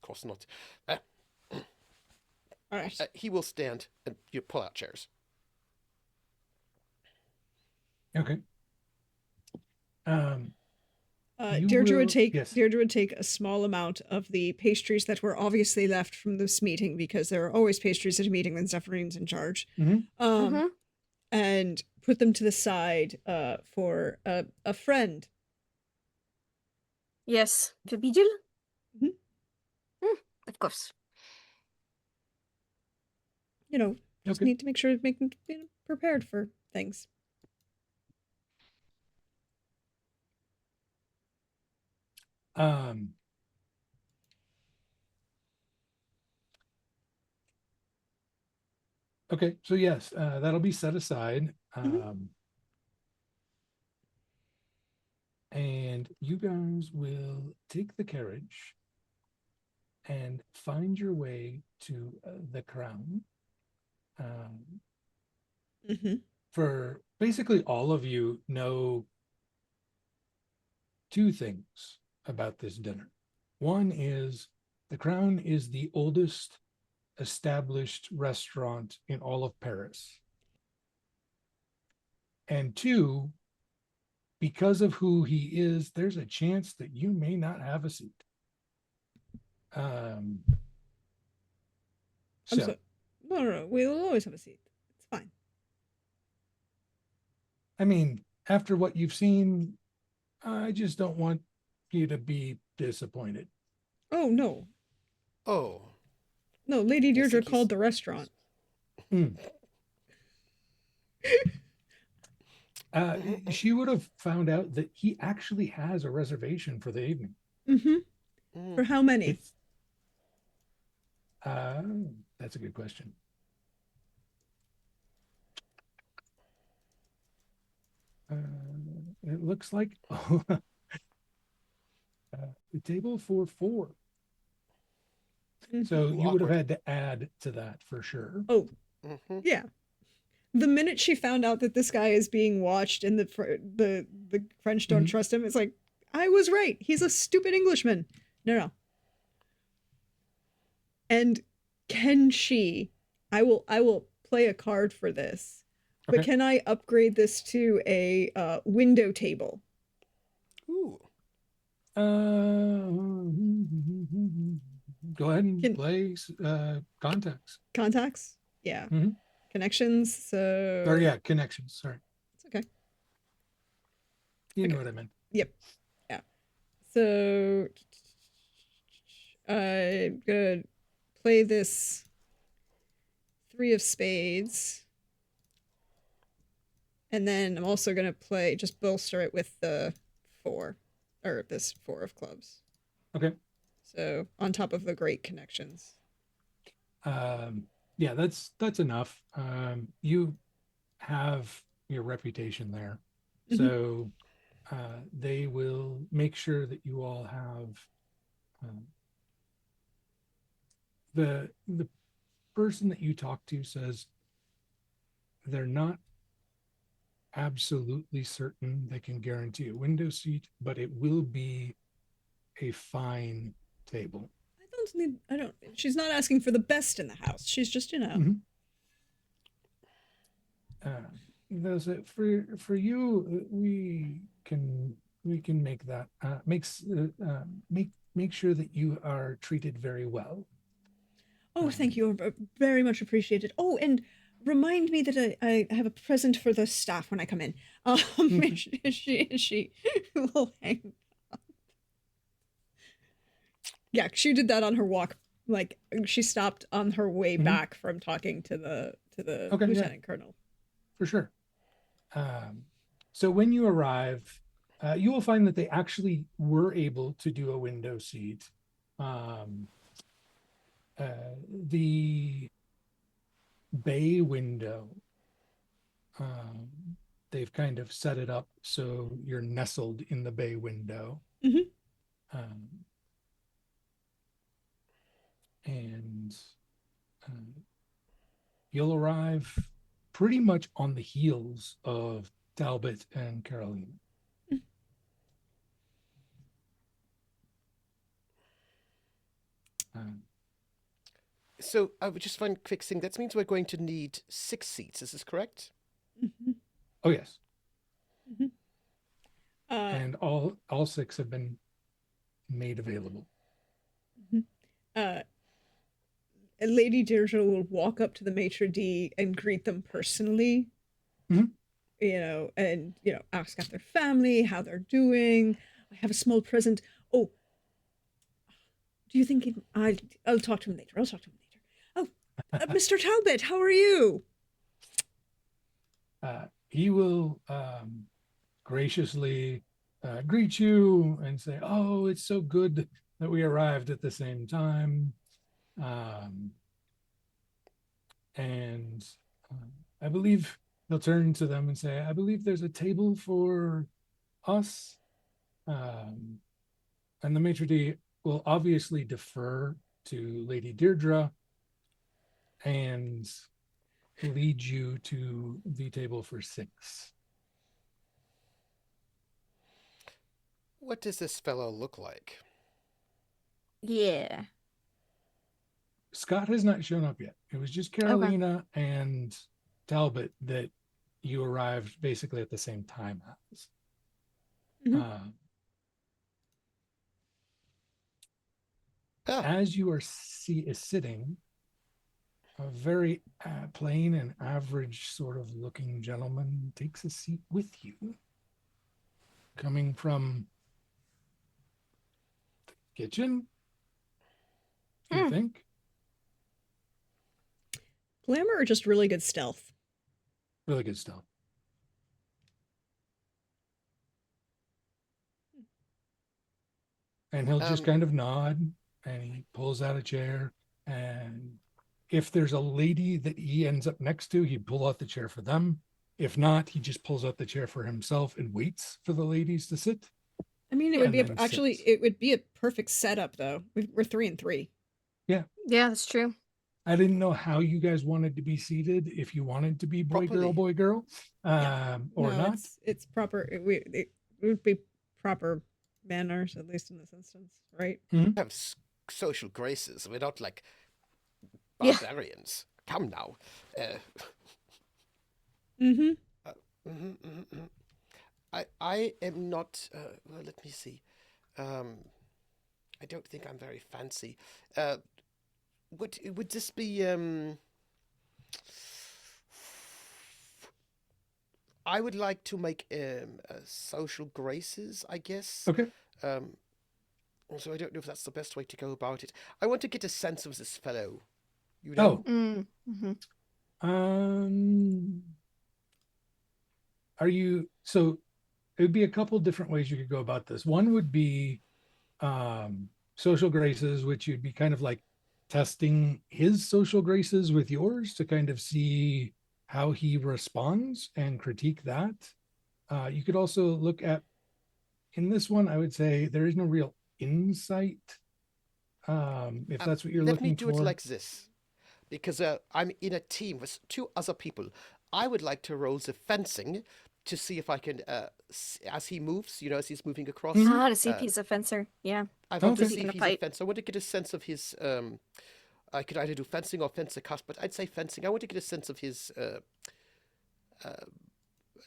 course not. All right. He will stand and you pull out chairs. Okay. You Deirdre will- would take yes. Deirdre would take a small amount of the pastries that were obviously left from this meeting, because there are always pastries at a meeting when Zephyrine in charge. Mhm. And put them to the side for a friend. Yes. The beadle? Mhm. Of course. Just Okay. need to make sure making prepared for things. Okay, so yes, that'll be set aside. And you guys will take the carriage and find your way to the Crown. For basically all of you know two things about this dinner. One is the Crown is the oldest established restaurant in all of Paris. And two, because of who he is, there's a chance that you may not have a seat. No. We'll always have a seat. It's fine. I mean, after what you've seen, I just don't want you to be disappointed. Oh no, Oh, no, Lady I Deirdre think called he's. the restaurant. Mm. Mhm, mhm, She would have found out that he actually has a reservation for the evening. Mm-hmm. mhm. For how many? It's uh, that's a good question. Uh, it looks like the table for four. Mm-hmm. So Ooh, you would have awkward. had to add to that for sure. Oh Hmm. yeah. The minute she found out that this guy is being watched and the French don't Mhm. trust him, it's like I was right. He's a stupid Englishman. No, no. And can she? I will play a card for this. But Okay. can I upgrade this to a window table? Ooh. Uh, go ahead and Can play contacts. contacts? Yeah. Mhm. Connections. Or So yeah, connections. Sorry, it's okay. you know Okay. what I meant. Yep. Yeah. So I'm gonna play this three of spades, and then I'm also gonna play just bolster it with the four, or this four of clubs. Okay. So on top of the great connections. Um, yeah, that's enough. You have your reputation there, Mm-hmm. so they will make sure that you all have um, the person that you talk to says they're not absolutely certain they can guarantee a window seat, but it will be a fine table. I don't. She's not asking for the best in the house. She's just, Mhm. Those for you, we can make that makes make sure that you are treated very well. Oh, thank Um, you. Very much appreciated. Oh, and remind me that I have a present for the staff when I come in. okay. She will hang. Yeah, she did that on her walk. Like she stopped on her way Mhm. back from talking to the Okay, yeah, lieutenant colonel. for sure. Um, so when you arrive, you will find that they actually were able to do a window seat. Um, the bay window, um, they've kind of set it up so you're nestled in the bay window. Mm-hmm. Um, and you'll arrive pretty much on the heels of Talbot and Caroline. Um, So, just one quick thing. That means we're going to need 6 seats. Is this correct? Mm-hmm. oh yes, Mm-hmm. Uh, and all six have been made available. mm-hmm. uh, Lady Deirdre will walk up to the maitre d and greet them personally, Mhm. and ask after family, how they're doing. I have a small present. Oh, do you think I'll talk to him later. I'll talk to him later. Oh, Mr. Talbot, how are you? He will graciously greet you and say, "Oh, it's so good that we arrived at the same time." Um, and I believe he'll turn to them and say, "I believe there's a table for us." Um, and the maitre d' will obviously defer to Lady Deirdre and lead you to the table for six. What does this fellow look like? Yeah. Scott has not shown up yet. It was just Okay. Carolina and Talbot that you arrived basically at the same time as. Mm-hmm. Uh, Ah, as you are sitting, a very plain and average sort of looking gentleman takes a seat with you. coming from the kitchen, do you Hmm. think? Glamour or just really good stealth? Really good stuff. And he'll just Um, kind of nod and he pulls out a chair. And if there's a lady that he ends up next to, he'd pull out the chair for them. If not, he just pulls out the chair for himself and waits for the ladies to sit I mean, it would and be then actually sits. it would be a perfect setup though. We're 3 and 3. Yeah. Yeah, that's true. I didn't know how you guys wanted to be seated, if you wanted to be properly. boy, girl, Yeah. or No, not. it's proper. It would be proper manners, at least in this instance, right? Mhm. Have social graces. We're not like Yeah. barbarians. Come now. Uh, Mm-hmm. uh, mhm, mhm, mhm. I am not. Well, let me see. Um, I don't think I'm very fancy. Uh, would this be? I would like to make social graces, I guess. Okay. Um, so I don't know if that's the best way to go about it. I want to get a sense of this fellow. You know? Oh, Mm-hmm. um, are you so? It would be a couple different ways you could go about this. One would be social graces, which you'd be kind of like testing his social graces with yours to kind of see how he responds and critique that. You could also look at in this one, I would say there is no real insight, if that's what you're Let me looking do it for. like this. Because I'm in a team with two other people. I would like to roll the fencing to see if I can, as he moves, as he's moving across, Mhm. Ah, to see if uh, he's a fencer. Yeah. I want to Okay. Is he see if gonna he's a fight? fencer. I want to get a sense of his. I could either do fencing or fencer cast, but I'd say fencing. I want to get a sense of his. Uh,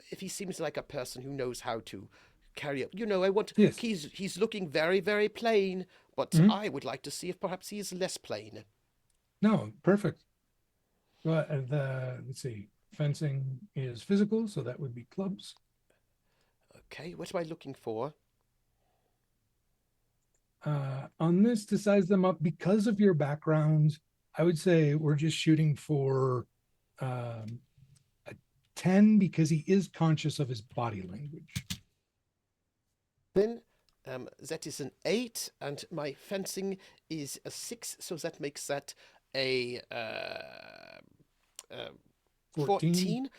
if he seems like a person who knows how to carry up. I want. Yes. He's looking very very plain, but Mhm. I would like to see if perhaps he is less plain. No, perfect. Well, let's see. Fencing is physical, so that would be clubs. Okay, what am I looking for? On this, to size them up, because of your background, I would say we're just shooting for um, a 10 because he is conscious of his body language. Then that is an 8, and my fencing is a 6, so that makes that a 14. 14.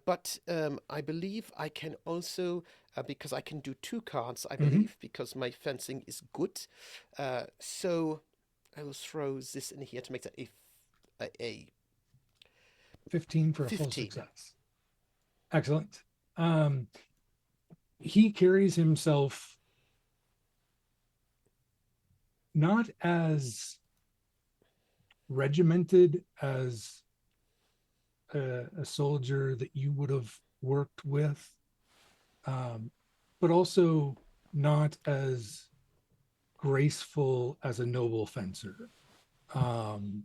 But I believe I can also, because I can do 2 cards, I Mhm. believe, because my fencing is good. So I will throw this in here to make that a 15 for a full 15. success. Excellent. He carries himself not as regimented as a soldier that you would have worked with, um, but also not as graceful as a noble fencer. Um,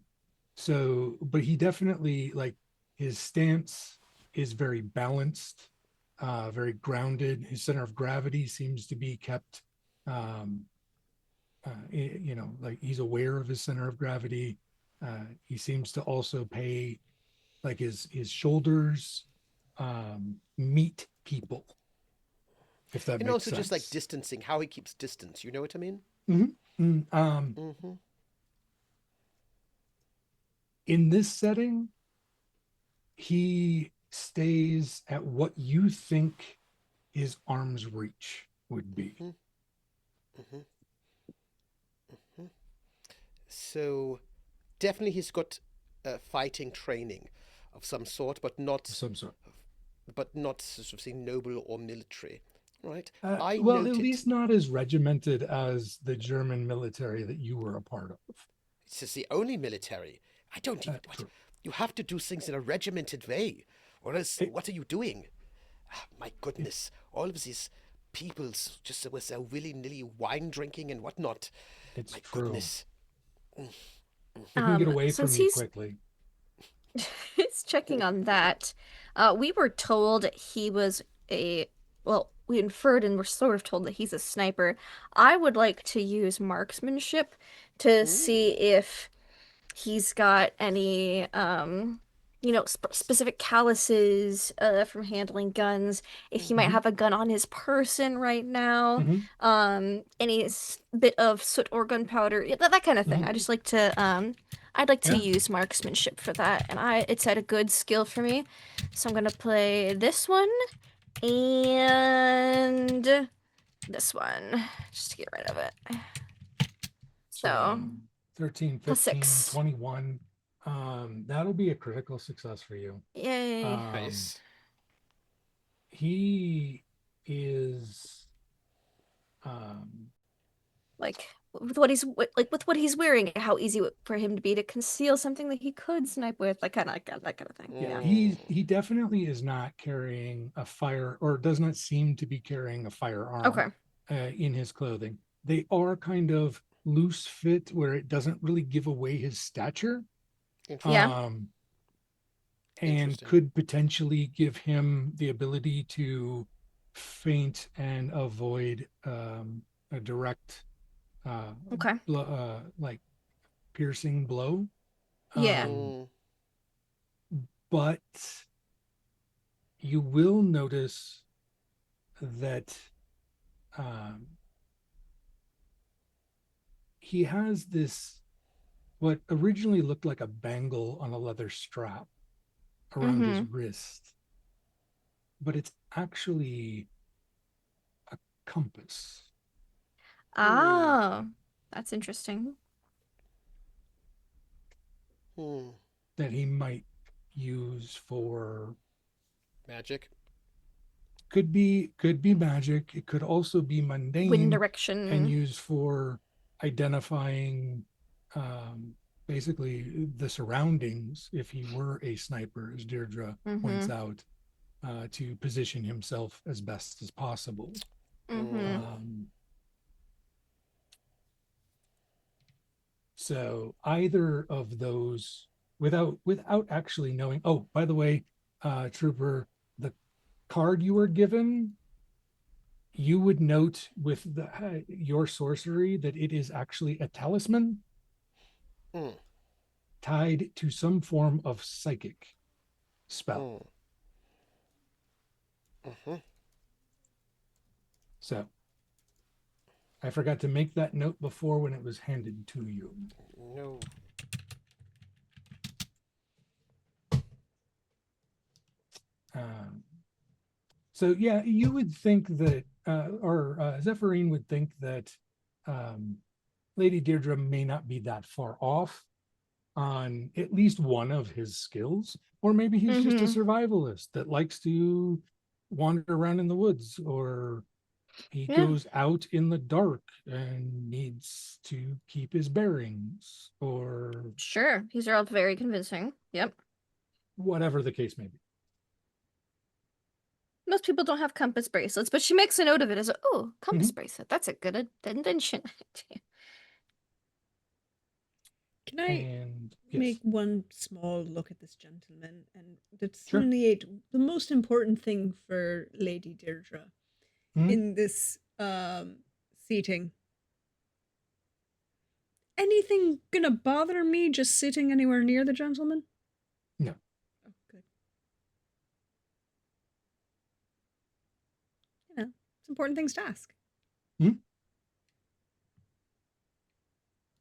but he definitely, like, his stance is very balanced, very grounded. His center of gravity seems to be kept, like he's aware of his center of gravity. He seems to also pay, like, his shoulders meet people, if that And makes also just like sense. distancing, how he keeps distance, you know what I mean? Mm-hmm. Mm-hmm. In this setting, he stays at what you think his arm's reach would be. Mm-hmm. Mm-hmm. Mm-hmm. So definitely he's got fighting training of some sort, but Of not some sort. sort of say noble or military, right? I Well, at noted least not as regimented as the German military that you were a part of. this is the only military. I don't even what True. you have to do things in a regimented way, or else It, what are you doing? My it, goodness, all of these peoples just with their willy nilly wine drinking and whatnot. it's My true. goodness. They can get away from Since you he's quickly. he's checking on that, we were told he was a well, we inferred and we're sort of told that he's a sniper. I would like to use marksmanship to see Ooh. if he's got any, specific calluses from handling guns. If he might Mhm. have a gun on his person right now. Mhm. Any bit of soot or gunpowder, yeah, that kind of thing. Mhm. I'd like to Yeah. use marksmanship for that, and it's at a good skill for me. So I'm gonna play this one and this one just to get rid of it. So So 13, plus 15, 6. 21. That'll be a critical success for you. Yay. Um, Nice. he is um, Like with what he's wearing, how easy for him to be to conceal something that he could snipe with, like kind of like that kind of thing. yeah, Yeah. he definitely is not carrying a fire, or does not seem to be carrying a firearm Okay. in his clothing. They are kind of loose fit where it doesn't really give away his stature. Yeah. Interesting. Um, and Interesting. could potentially give him the ability to feint and avoid a direct Okay. like piercing blow. Yeah. Mm. But you will notice that um, he has this what originally looked like a bangle on a leather strap around his Mm-hmm. wrist, but it's actually a compass Hmm. Oh, that's interesting. Hmm. that he might use for Magic. could be magic. It could also be Wind mundane and direction. used for identifying um, basically the surroundings if he were a sniper, as Deirdre points Mm-hmm. out, to position himself as best as possible. Mm-hmm. Mm. Um, so either of those, without actually knowing. Oh, by the way, Trooper, the card you were given, you would note with your sorcery that it is actually a talisman Mm. tied to some form of psychic spell. Mm. Mm-hmm. So I forgot to make that note before when it was handed to you. No. Um, so yeah, you would think that, or Zephyrine would think that um, Lady Deirdre may not be that far off on at least one of his skills, or maybe he's just a Mm-hmm. survivalist that likes to wander around in the woods, or he Yeah. goes out in the dark and needs to keep his bearings, or Sure. These are all very convincing. Yep. whatever the case may be. Most people don't have compass bracelets, but she makes a note of it as compass Mhm. bracelet. That's a good invention. Can I And make yes, one small look at this gentleman and sure. delineate the most important thing for Lady Deirdre Mhm. in this seating? Anything gonna bother me just sitting anywhere near the gentleman? No. Oh, good. You know, it's important things to ask. Mhm.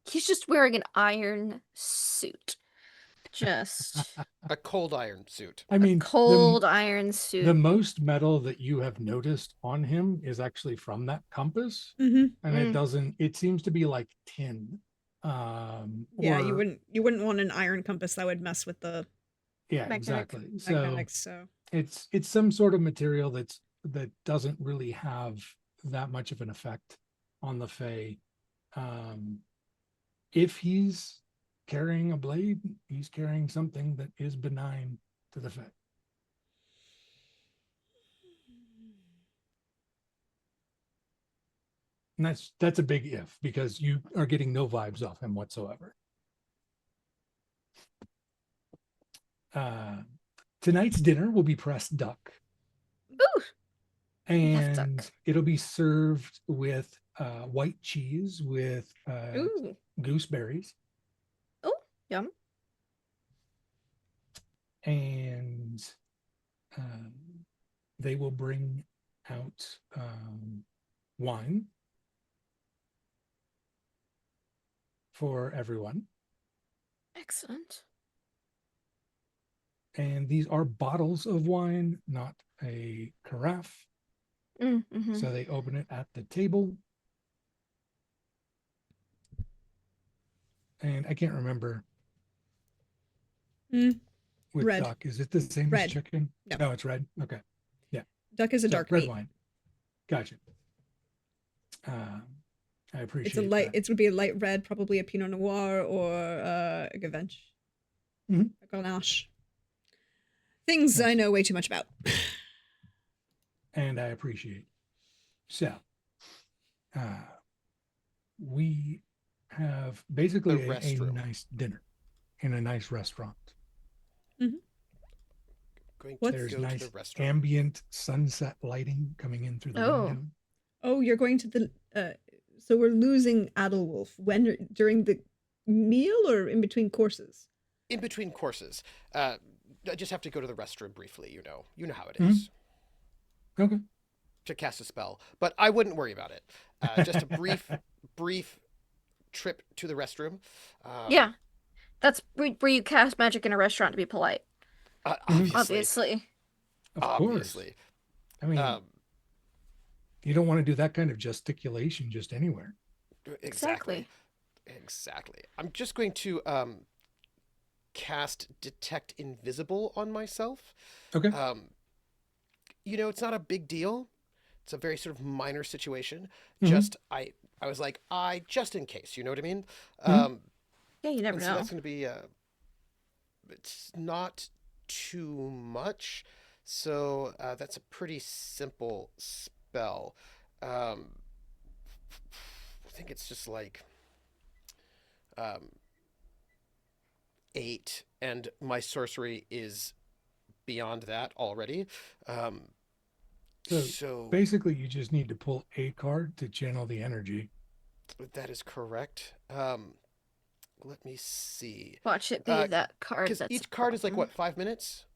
He's just wearing an iron suit. Just A cold iron suit. I a mean, cold iron the suit. most metal that you have noticed on him is actually from that compass, Mm-hmm. and Mm, it seems to be like tin, Yeah, or you wouldn't want an iron compass that would mess with the yeah, exactly. So magnetics. So it's some sort of material that doesn't really have that much of an effect on the Fae. um if he's carrying a blade, he's carrying something that is benign to the Fae. And that's a big if, because you are getting no vibes off him whatsoever. uh Tonight's dinner will be pressed duck. ooh, love duck. And it'll be served with white cheese with Ooh. gooseberries, Oh, yum. and um, they will bring out wine for everyone. Excellent. And these are bottles of wine, not a carafe. Mm-hmm. So they open it at the table. And I can't remember Mm, with red. duck. Is it the same as Red. chicken? No. No, it's red. Okay. Yeah. Duck is a So dark red meat. wine. Gotcha. Um, I It's a appreciate light. that. It would be a light red, probably a Pinot Noir or a Grevenche, Mhm. a Grenache. Things I Nice. know way too much about. And I appreciate. So uh, we have A basically a restroom. nice dinner in a nice restaurant. Mhm. Going to What's There's go to the nice restroom. ambient sunset lighting coming in through the Oh. window. Oh, you're going to the. So we're losing Adelwolf when during the meal or in between courses. In between courses, I just have to go to the restroom briefly. You know how it Mhm. is Okay. to cast a spell, but I wouldn't worry about it. Just a brief trip to the restroom. Um, Yeah. That's where you cast magic in a restaurant to be polite. Mhm. obviously, Obviously. Of course. obviously. I mean, Um, you don't want to do that kind of gesticulation just anywhere. exactly, Exactly. exactly. I'm just going to cast Detect Invisible on myself. Okay. Um, it's not a big deal. It's a very sort of minor situation. Mhm. Just I was like, I just in case, you know what I mean? Mhm. Yeah, you never And so know. that's going to be it's not too much. So that's a pretty simple spell. Um, I think it's just like um, 8, and my sorcery is beyond that already. Um, So so basically, you just need to pull a card to channel the energy. that is correct. Let me see. Watch it be that card Because that's a each card is like problem. what, 5 minutes?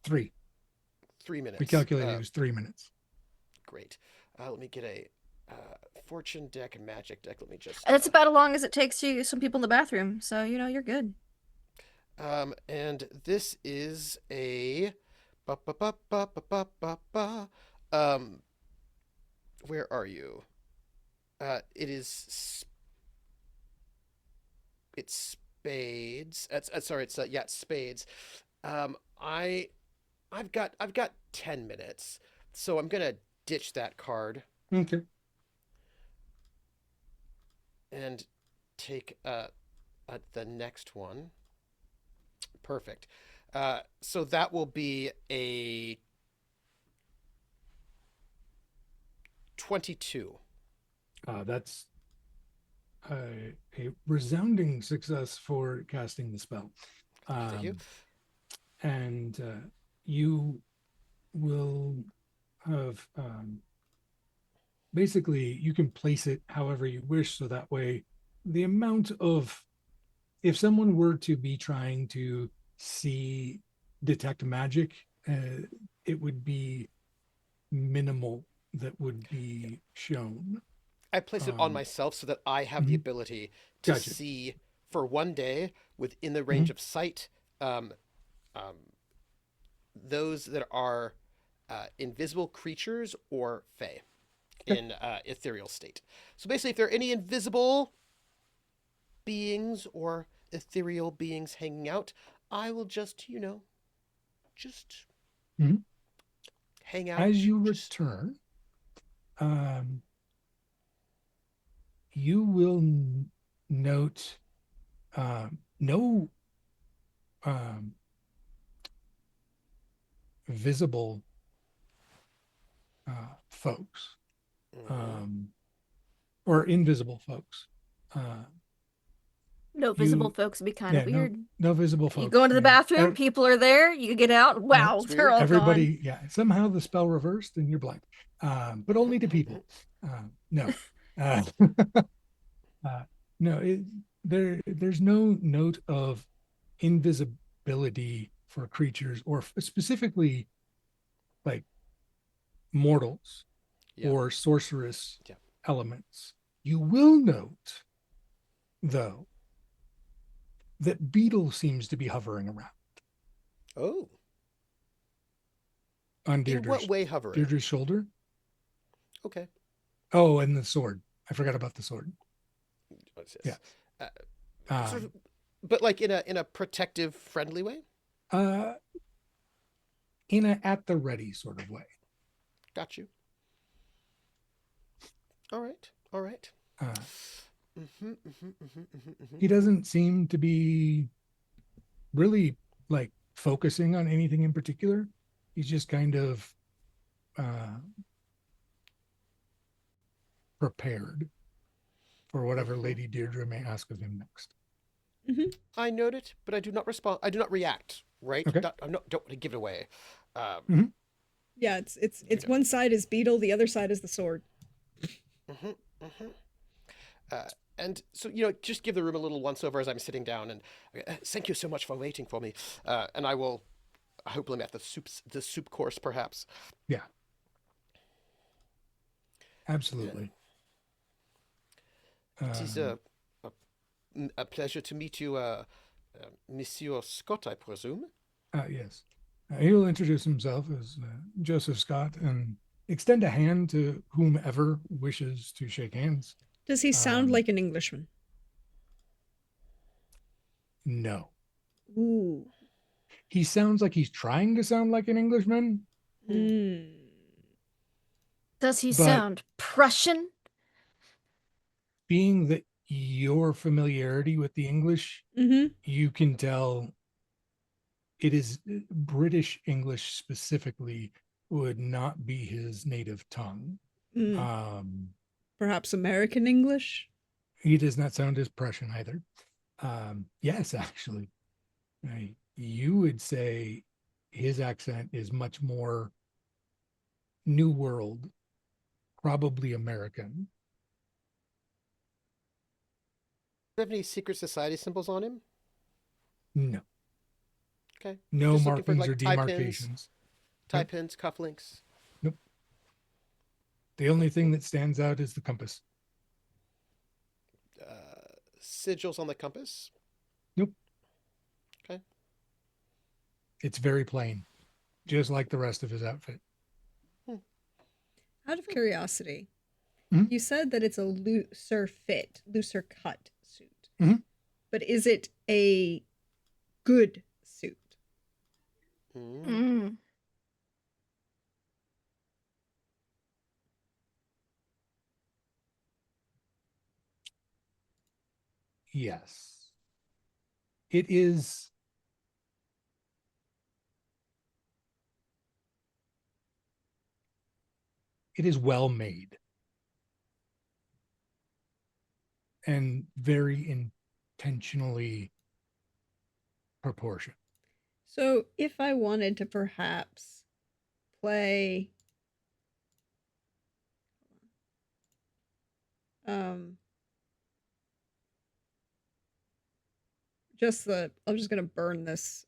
3. 3 minutes. We calculated it was 3 minutes. Great. Let me get a fortune deck and magic deck. Let me just. And it's about as long as it takes to some people in the bathroom, so you're good. And this is a. Ba, ba, ba, ba, ba, ba, ba, ba. Where are you? It is. It's spades. Sorry. It's yeah, it's spades. Um, I I've got 10 minutes, so I'm gonna ditch that card Okay. and take the next one. Perfect. So that will be a 22. That's a resounding success for casting the spell. Thank you. And you will have basically, you can place it however you wish. So that way, the amount of, if someone were to be trying to see, detect magic, it would be minimal that would be shown. I place it on Um, myself so that I have the mhm. ability to Gotcha. see for one day within the range Mhm. of sight um, um, those that are invisible creatures or fae Okay. in ethereal state. So basically, if there are any invisible beings or ethereal beings hanging out, I will just Mhm. hang out. As you Just return, um, you will note no um, visible folks, mhm. um, or invisible folks. Uh, No visible folks would be kind of Yeah, weird. no visible folks. You go into the yeah. bathroom, people are there, you get out, Yeah, wow, It's they're weird. all everybody, gone. yeah. Somehow the spell reversed and you're blind, but only to people. No, uh, uh, no. There's no note of invisibility for creatures, or specifically like mortals Yeah. or sorceress Yeah. elements. You will note, though, that Beetle seems to be hovering around Oh. on In what way hovering? Deirdre's shoulder. Okay. Oh, and the sword. I forgot about the sword. What's Yeah. this? Sort of, but like in a protective, friendly way. Uh, in a at the ready sort of way. Got you. All right. All right. Uh, Mm-hmm. he doesn't seem to be really like focusing on anything in particular. He's just kind of prepared for whatever Lady Deirdre may ask of him next. Mm-hmm. I note it, but I do not respond. I do not react. Right? Okay. I'm not. Don't want to give it away. Yeah, it's one side is Beetle, the other side is the sword. And so, just give the room a little once over as I'm sitting down. And thank you so much for waiting for me. And I will hopefully at the soup course, perhaps. Yeah. Absolutely. It is a pleasure to meet you, Monsieur Scott, I presume. Yes. He will introduce himself as Joseph Scott and extend a hand to whomever wishes to shake hands. Does he sound like an Englishman? No. Ooh. He sounds like he's trying to sound like an Englishman. Mm. Does he But- sound Prussian? Being that your familiarity with the English, Mm-hmm. you can tell it is British English specifically would not be his native tongue. Mm. Perhaps American English? He does not sound as Prussian either. Yes, actually. You would say his accent is much more New World, probably American. Do you have any secret society symbols on him? No. Okay. No Just looking for, markings like, or tie pins. demarcations. Tie Nope. pins, cufflinks. Nope. The only thing that stands out is the compass. Sigils on the compass. Nope. Okay. It's very plain, just like the rest of his outfit. Out of curiosity, Mhm. you said that it's a looser cut suit. Mhm. But is it a good suit? Mm. Yes. It is. It is well made and very intentionally proportioned. So if I wanted to perhaps play I'm just gonna burn this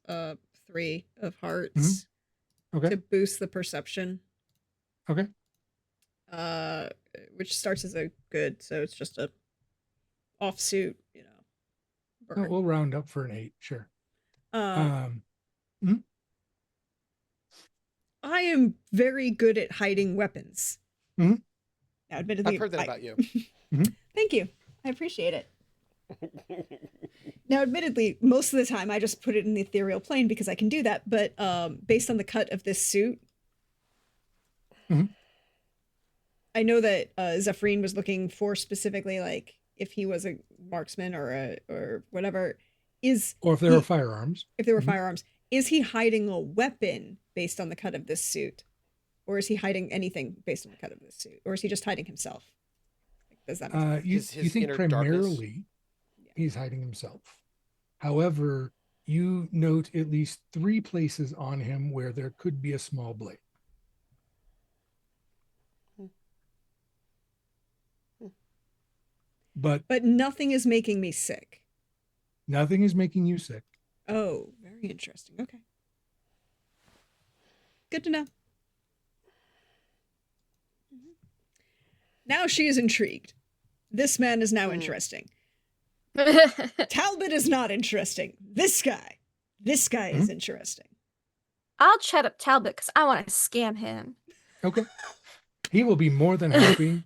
3 of hearts Okay. to boost the perception. Okay. Which starts as a good, so it's just a offsuit, burn. We'll round up for an 8, sure. I am very good at hiding weapons. Mm-hmm. Now, admittedly, I've heard that about you. Thank you. I appreciate it. Now, admittedly, most of the time I just put it in the ethereal plane because I can do that. But based on the cut of this suit, I know that Zephrine was looking for specifically, like, if he was a marksman or whatever. Or if there were firearms. If there were firearms. Is he hiding a weapon based on the cut of this suit? Or is he hiding anything based on the cut of this suit? Or is he just hiding himself? Does that make sense? You His think inner primarily, darkness. He's hiding himself. However, you note at least 3 places on him where there could be a small blade. But nothing is making me sick. nothing is making you sick. Oh, very interesting. Okay. Good to know. Now she is intrigued. This man is now interesting. Talbot is not interesting. This guy is interesting. I'll chat up Talbot because I want to scam him. Okay. He will be more than happy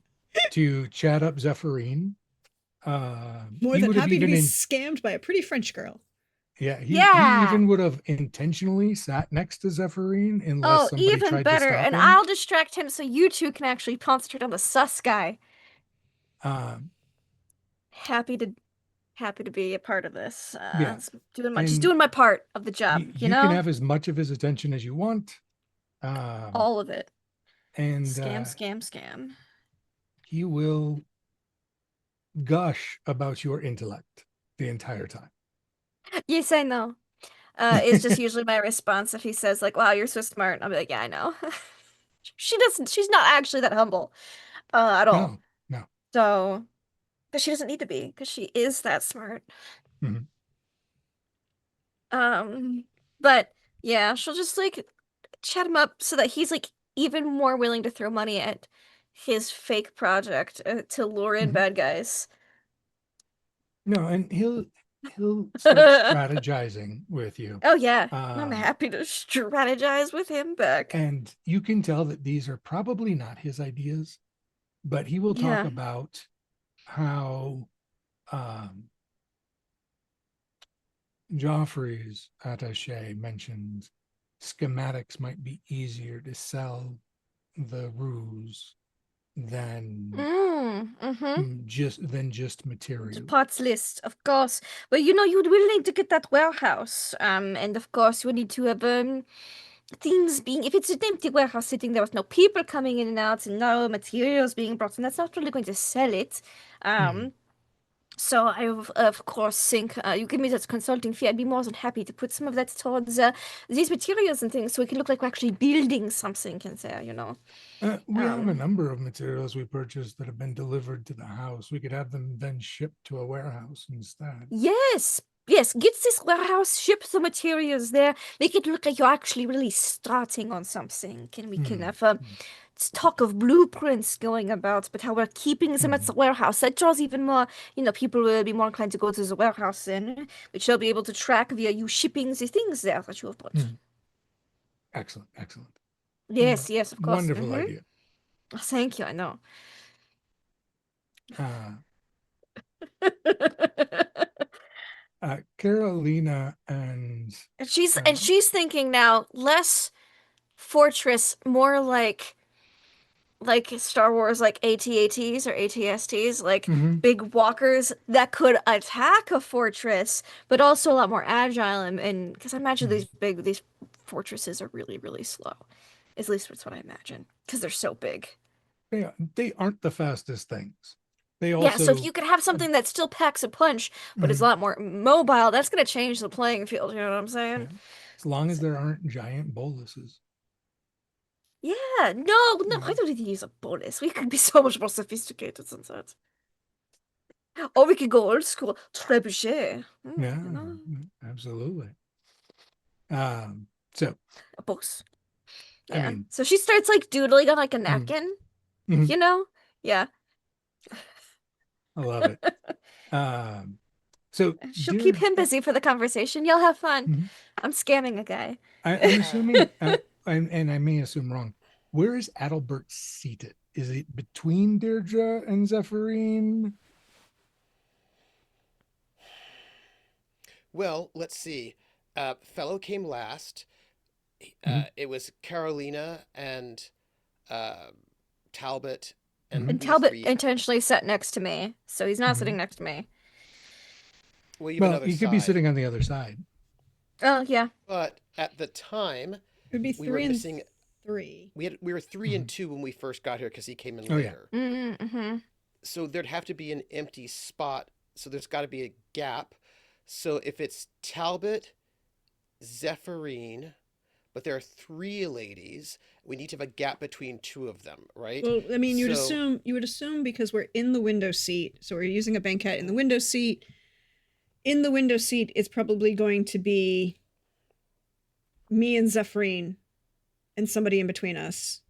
to chat up Zephyrine. More than happy to be scammed by a pretty French girl. Yeah, he Yeah. even would have intentionally sat next to Zephyrine unless somebody even tried better. to stop And him. I'll distract him so you two can actually concentrate on the sus guy. Happy to be a part of this. Yeah. Just doing my part of the job. You know, can have as much of his attention as you want. all of it. And Scam. he will gush about your intellect the entire time. Yes, I know. It's just usually my response if he says like, "Wow, you're so smart." I'll be like, "Yeah, I know." She's not actually that humble, at all. No. So, but she doesn't need to be because she is that smart. Mhm. But yeah, she'll just like chat him up so that he's like even more willing to throw money at his fake project to lure in bad guys. No, and he'll start strategizing with you. Oh yeah, I'm happy to strategize with him back. And you can tell that these are probably not his ideas, but he will talk about how Joffrey's attaché mentioned schematics might be easier to sell the ruse than just material. Parts list, of course. But you know, you will need to get that warehouse. And of course you need to have things being, if it's an empty warehouse sitting there with no people coming in and out and no materials being brought in, that's not really going to sell it. So I of course think you give me that consulting fee, I'd be more than happy to put some of that towards these materials and things so it can look like we're actually building something in there, you know. We have a number of materials we purchased that have been delivered to the house. We could have them then shipped to a warehouse instead. Yes, get this warehouse, ship the materials there, make it look like you're actually really starting on something. And we can have talk of blueprints going about, but how we're keeping them at the warehouse. That draws even more, people will be more inclined to go to the warehouse then, which they'll be able to track via you shipping the things there that you have bought. Excellent. Yes, of course. Wonderful idea. Thank you, I know. Carolina and she's thinking now less fortress, more like Star Wars, like AT-ATs or ATSTs, like big walkers that could attack a fortress, but also a lot more agile. And because I imagine these fortresses are really, really slow. At least that's what I imagine, because they're so big. They aren't the fastest things. They also, so if you could have something that still packs a punch, but is a lot more mobile, that's going to change the playing field. You know what I'm saying? Yeah. As long as there aren't giant boluses. Yeah, no, I don't need to use a bolus. We could be so much more sophisticated than that. Or we could go old school, trebuchet. Yeah, absolutely. So a box. Yeah. I mean, so she starts like doodling on like a napkin. You know? Yeah. I love it. So she'll keep him busy for the conversation. You'll have fun. I'm scamming a guy. I'm assuming, and I may assume wrong. Where is Adalbert seated? Is it between Deirdre and Zephyrine? Well, let's see. Fellow came last. It was Carolina and Talbot. And Talbot intentionally sat next to me, so he's not sitting next to me. Well, he could be sitting on the other side. Oh, yeah. But at the time, it would be 3 and 3. We were 3 and 2 when we first got here because he came in later. Yeah. So there'd have to be an empty spot so there's got to be a gap. So if it's Talbot, Zephyrine, but there are three ladies, we need to have a gap between two of them, right? Well, I mean, So you would assume because we're in the window seat, so we're using a banquette in the window seat. In the window seat, it's probably going to be me and Zephyrin and somebody in between us,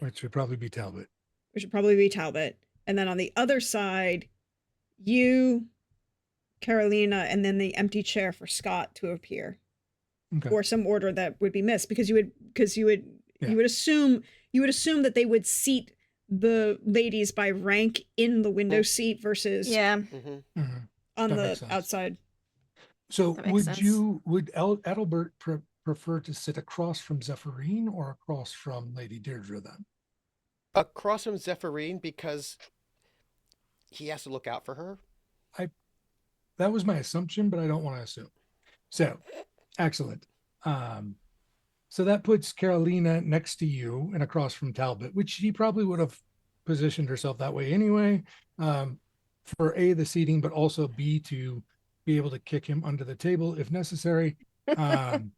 Which would probably be Talbot. which would probably be Talbot. And then on the other side, you, Carolina, and then the empty chair for Scott to appear, Okay. or some order that would be missed because Yeah. you would assume that they would seat the ladies by rank in the window seat versus Yeah, mhm. on That the makes sense. outside. So That makes would sense. Adalbert prefer to sit across from Zephyrine or across from Lady Deirdre then? Across from Zephyrine because he has to look out for her. That was my assumption, but I don't want to assume. So excellent. So that puts Carolina next to you and across from Talbot, which she probably would have positioned herself that way anyway, for A, the seating, but also B, to be able to kick him under the table if necessary. I'm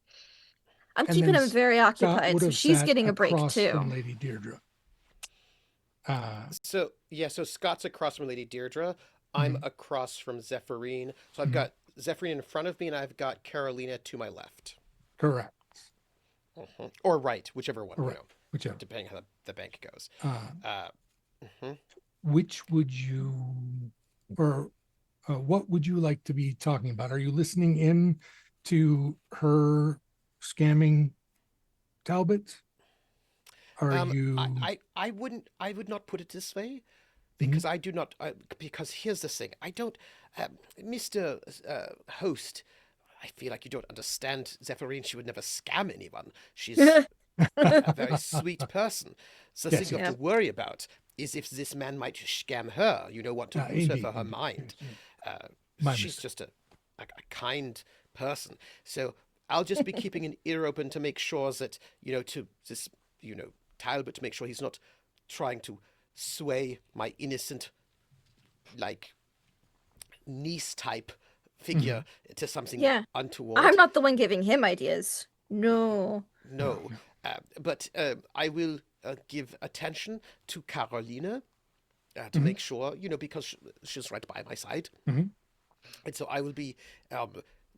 And keeping then him very Scott occupied, would so have she's sat getting a break across from too. Lady Deirdre. So Scott's across from Lady Deirdre. I'm across from Zephyrine. So I've got Zephyrine in front of me, and I've got Carolina to my left. Correct. Or right, whichever one, Right. Whichever. depending how the bank goes. Which would you, or what would you like to be talking about? Are you listening in to her scamming Talbot? Are you? I would not put it this way, because I do not. Because here's the thing: I don't, Mr. Host. I feel like you don't understand Zephyrine. She would never scam anyone. She's a very sweet person. So the Yes, thing you have to worry about is if this man might scam her. You don't want to lose her indeed, for her indeed. mind. My She's mistake. just a kind person. So I'll just be keeping an ear open to make sure that, to this, Talbot, to make sure he's not trying to sway my innocent, like, niece type figure to something Yeah. untoward. I'm not the one giving him ideas. No. No. But I will give attention to Carolina to make sure, because she's right by my side. And so I will be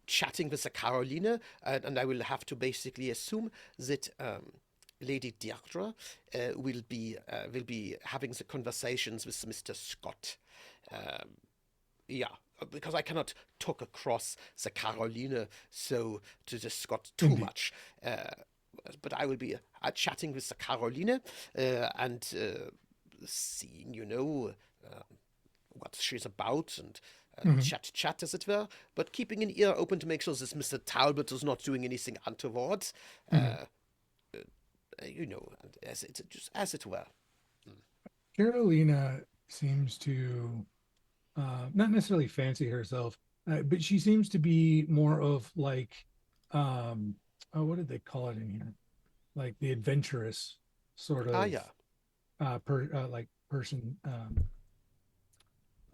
chatting with the Carolina, and I will have to basically assume that Lady Deirdre will be having the conversations with Mr. Scott. Yeah, because I cannot talk across the Carolina to the Scott too much. But I will be chatting with the Carolina and seeing, what she's about, and chat, as it were, but keeping an ear open to make sure this Mr. Talbot is not doing anything untoward, as it were. Carolina seems to not necessarily fancy herself, but she seems to be more of like, what did they call it in here? Like the adventurous sort of like person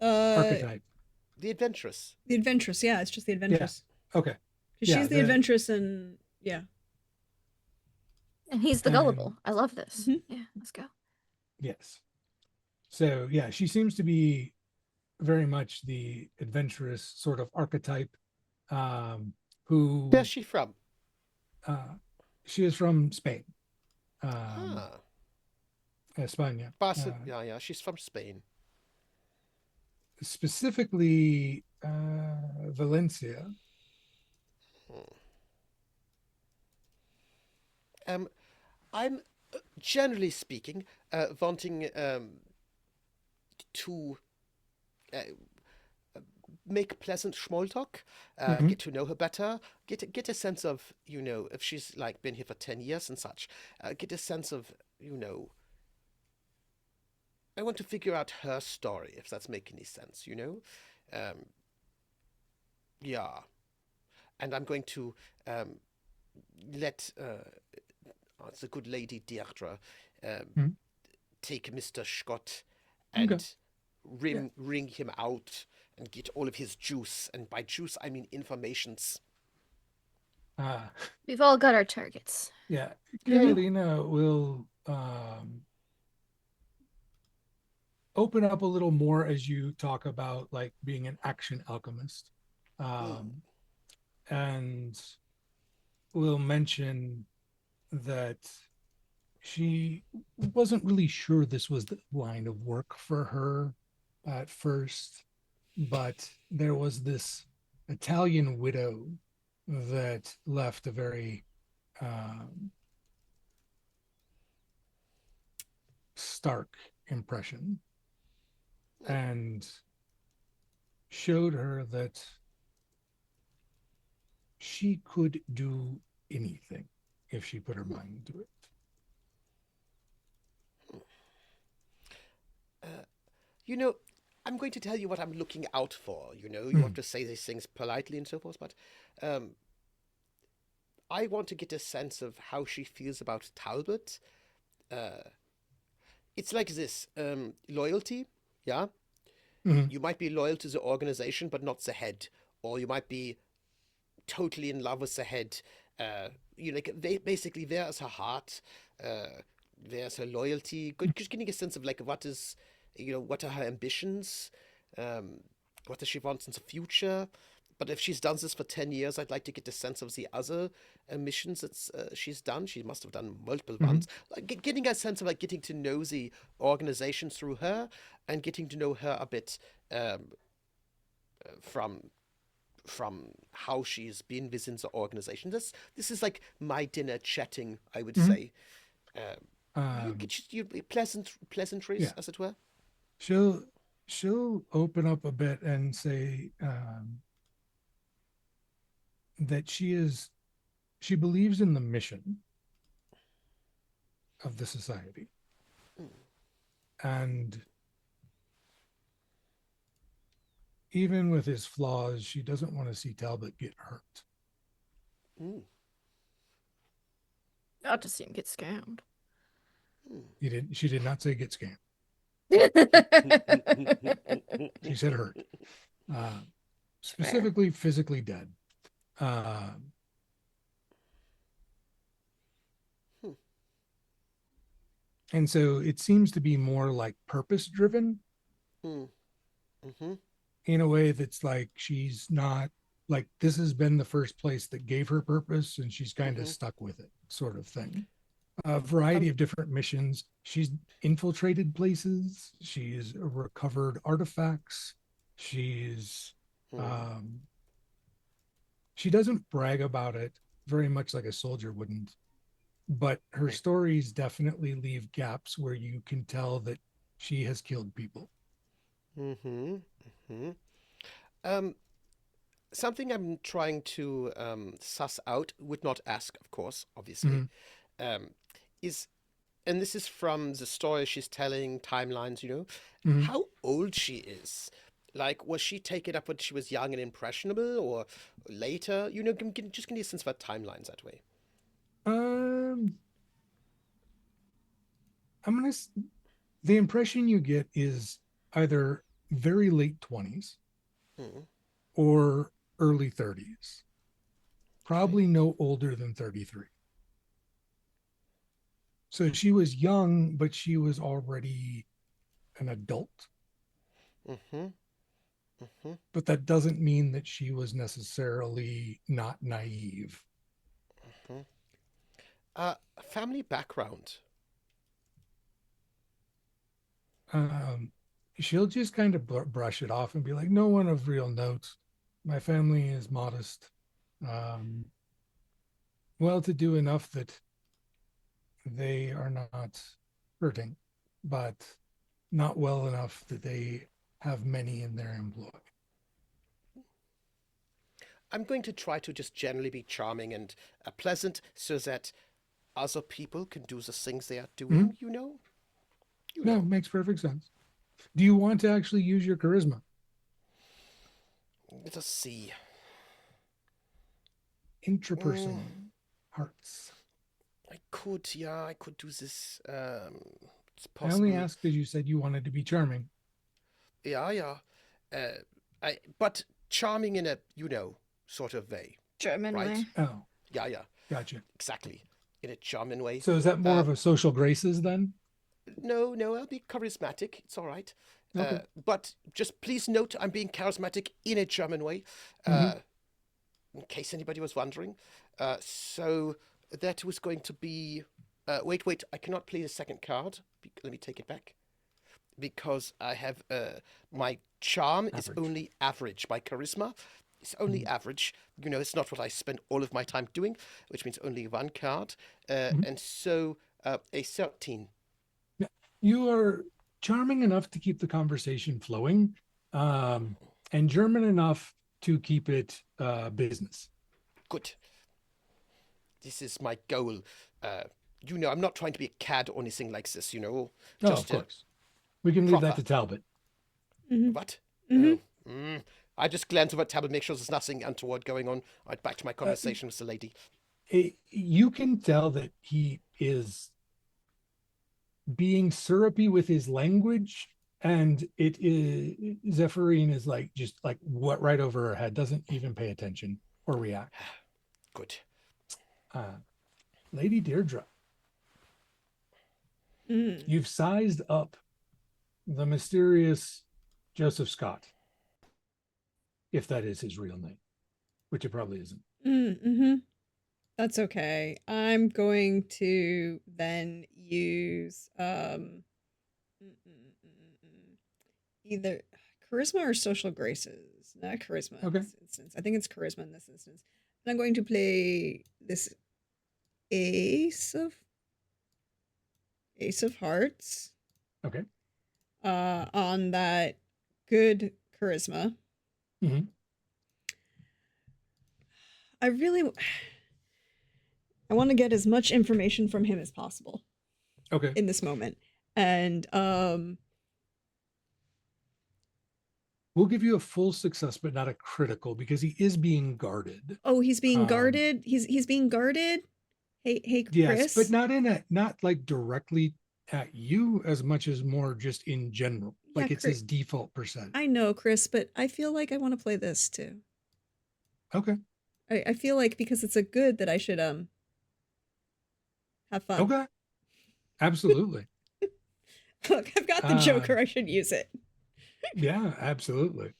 archetype. The adventurous. The adventurous, yeah, it's just the adventurous. Yeah. Okay. Because she's the adventurous, and yeah. And he's the gullible. I love this. Yeah, let's go. Yes. So yeah, she seems to be very much the adventurous sort of archetype. Who? Where's she from? She is from Spain. España. Yeah, she's from Spain. Specifically, Valencia. I'm generally speaking wanting to make pleasant small talk, get to know her better, get a sense of, if she's like been here for 10 years and such, get a sense of, I want to figure out her story, if that's making any sense, yeah. And I'm going to let the good Lady Deirdre take Mr. Scott and ring him out and get all of his juice. And by juice, I mean informations. Ah, We've all got our targets. yeah. Yeah. Carolina will open up a little more as you talk about like being an action alchemist, Mm, um, and will mention that she wasn't really sure this was the line of work for her at first, but there was this Italian widow that left a very um, stark impression and showed her that she could do anything if she put her mind to it. uh, you know, I'm going to tell you what I'm looking out for. You have Mm, to say these things politely and so forth, but um, I want to get a sense of how she feels about Talbot. Uh, it's like this loyalty, yeah? mm, You might be loyal to the organization, but not the head. Or you might be totally in love with the head. Like basically, there's her heart, uh, there's her loyalty. Just getting a sense of like what are her ambitions, um, what does she want in the future. But if she's done this for 10 years, I'd like to get a sense of the other missions that she's done. She must have done multiple mm, ones. Like getting a sense of like getting to know the organization through her and getting to know her a bit um, from how she's been within the organization. This is like my dinner chatting, I would mm. say. Uh, you Um, get you pleasantries, yeah, as it were. she'll she'll open up a bit and say that she believes in the mission of the society, Mm, and even with his flaws, she doesn't want to see Talbot get hurt. mm, Not to see him get scammed. She did not say get scammed. She said hurt, uh, It's fair. specifically physically dead. Uh, mm. and so it seems to be more like purpose driven Mm, mm-hmm. in a way that's like she's not like this has been the first place that gave her purpose and she's kind of Mm-hmm. stuck with it, sort of thing. A variety Um, of different missions. She's infiltrated places, she's recovered artifacts, she's mm, um, she doesn't brag about it very much like a soldier wouldn't, but her stories definitely leave gaps where you can tell that she has killed people. mm-hmm. Mm-hmm. Um, Something I'm trying to suss out, would not ask, of course, obviously, Mm-hmm. um, is, and this is from the story she's telling, timelines, Mm-hmm. how old she is. Like, was she taken up when she was young and impressionable, or later? Just give me a sense of her timelines that way. um I'm gonna the impression you get is either very late 20s Hmm. or early 30s, Okay. probably no older than 33. So she was young, but she was already an adult. Mm-hmm. Mm-hmm. But that doesn't mean that she was necessarily not naive. Mm-hmm. Family background. Um, she'll just kind of brush it off and be like, no one of real note. My family is modest, um, well to do enough that they are not hurting, but not well enough that they have many in their employ. I'm going to try to just generally be charming and pleasant so that other people can do the things they are Mm-hmm. doing, you know? You No, know. makes perfect sense. Do you want to actually use your charisma? Let us see. Mm, Intrapersonal hearts. I could do this. It's I only possible. asked because you said you wanted to be charming. Yeah, yeah. Uh, but charming in a, sort of way, German right? way. Oh, Yeah, yeah, gotcha. exactly. In a charming way. So is that more Uh, of a social graces then? no, no, I'll be charismatic. It's all right. Okay. But just please note I'm being charismatic in a German way, Hmm. in case anybody was wondering. So that was going to be. Wait, I cannot play the second card. Let me take it back. Because I have my charm is Average. only average. My charisma is only average. It's not what I spend all of my time doing, which means only one card. Mhm. And so a 13. Yeah. You are charming enough to keep the conversation flowing, and German enough to keep it business. Good. This is my goal. Uh, I'm not trying to be a cad or anything like this, Oh, of just course. We can leave that proper. to Talbot. Mm-hmm. What? Mm-hmm. Oh. I just glance over at tab and make sure there's nothing untoward going on. Right, back to my conversation with the lady. You can tell that he is being syrupy with his language, and it is Zephyrine is like just like what right over her head, doesn't even pay attention or react. Good. Lady Deirdre, Mm. you've sized up the mysterious Joseph Scott, if that is his real name, which it probably isn't. Mm-hmm. That's okay. I'm going to then use either charisma or social graces. Not charisma in Okay. this instance. I think it's charisma in this instance. And I'm going to play this ace of hearts Okay. on that good charisma. Mm-hmm. I want to get as much information from him as possible Okay. in this moment. And We'll give you a full success, but not a critical, because he is being guarded. oh, he's being guarded. He's being guarded. Hey, Yes, Chris. but not like directly at you as much as more just in general. Yeah, Like it's his default percent. I know, Chris, but I feel like I want to play this too. Okay. I feel like because it's a good that I should have fun. Okay. Absolutely. Look, I've got the Joker. I should use it. Yeah, absolutely.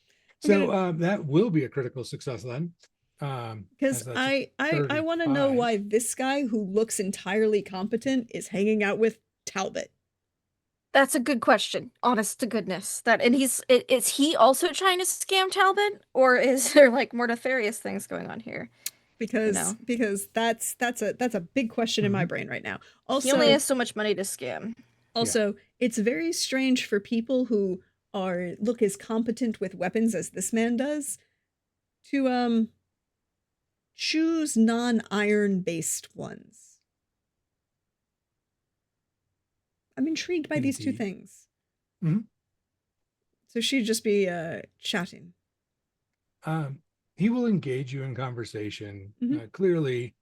I'm So that will be a critical success then. Because as that's I want to know 35. why this guy who looks entirely competent is hanging out with Talbot. That's a good question. Honest to goodness. Is he also trying to scam Talbot? Or is there like more nefarious things going on here? Because that's a big question in my brain right now. Also, he only has so much money to scam. Also, it's very strange for people who look as competent with weapons as this man does to choose non-iron based ones. I'm intrigued by these two Indeed. things. Mhm. So she'd just be chatting. He will engage you in conversation, clearly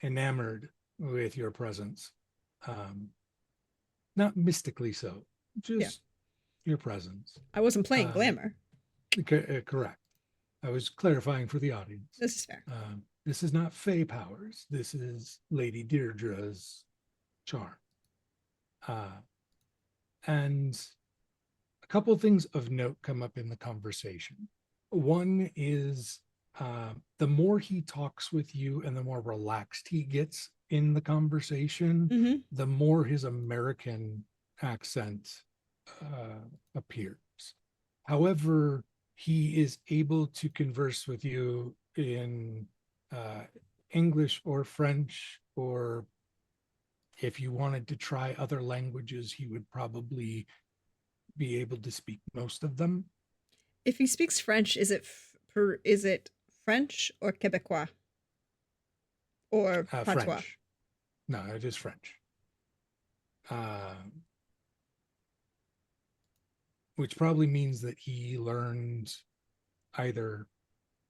enamored with your presence. Not mystically so, just your presence. I wasn't playing glamour. Correct. I was clarifying for the audience. This is fair. This is not Fey powers. This is Lady Deirdre's charm. And a couple of things of note come up in the conversation. One is the more he talks with you and the more relaxed he gets in the conversation, the more his American accent appears. However, he is able to converse with you in English or French, or if you wanted to try other languages, he would probably be able to speak most of them. If he speaks French, is it French or Quebecois or patois? French. No, it is French. Which probably means that he learned either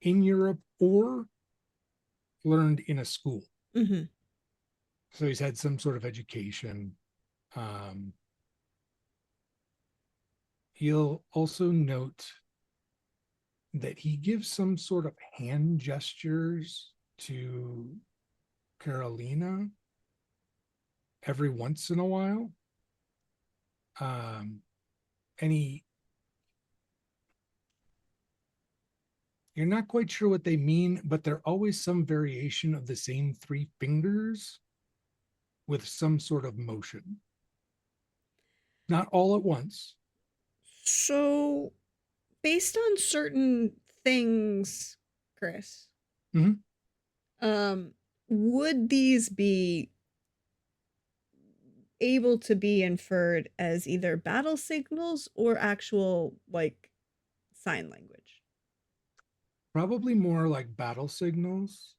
in Europe or learned in a school. Mm-hmm. So he's had some sort of education You'll also note that he gives some sort of hand gestures to Carolina every once in a while. And you're not quite sure what they mean, but they're always some variation of the same three fingers with some sort of motion. Not all at once. So, based on certain things, Chris, Mhm. um, would these be able to be inferred as either battle signals or actual like sign language? Probably more like battle signals.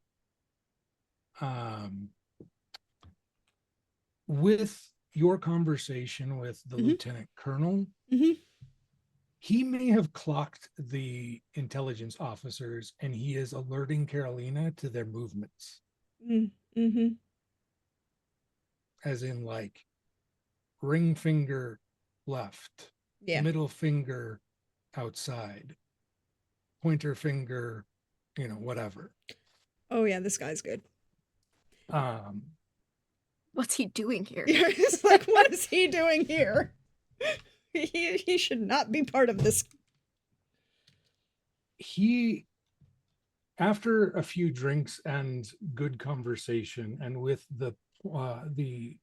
Um, with your conversation with the Mm-hmm. lieutenant colonel, Mm-hmm. he may have clocked the intelligence officers and he is alerting Carolina to their movements, Mm-hmm. as in like ring finger left, Yeah. middle finger outside, pointer finger, whatever. Oh yeah, this guy's good. Um, What's he doing here? Yeah, it's like, what is he doing here? He should not be part of this. he After a few drinks and good conversation, and with the play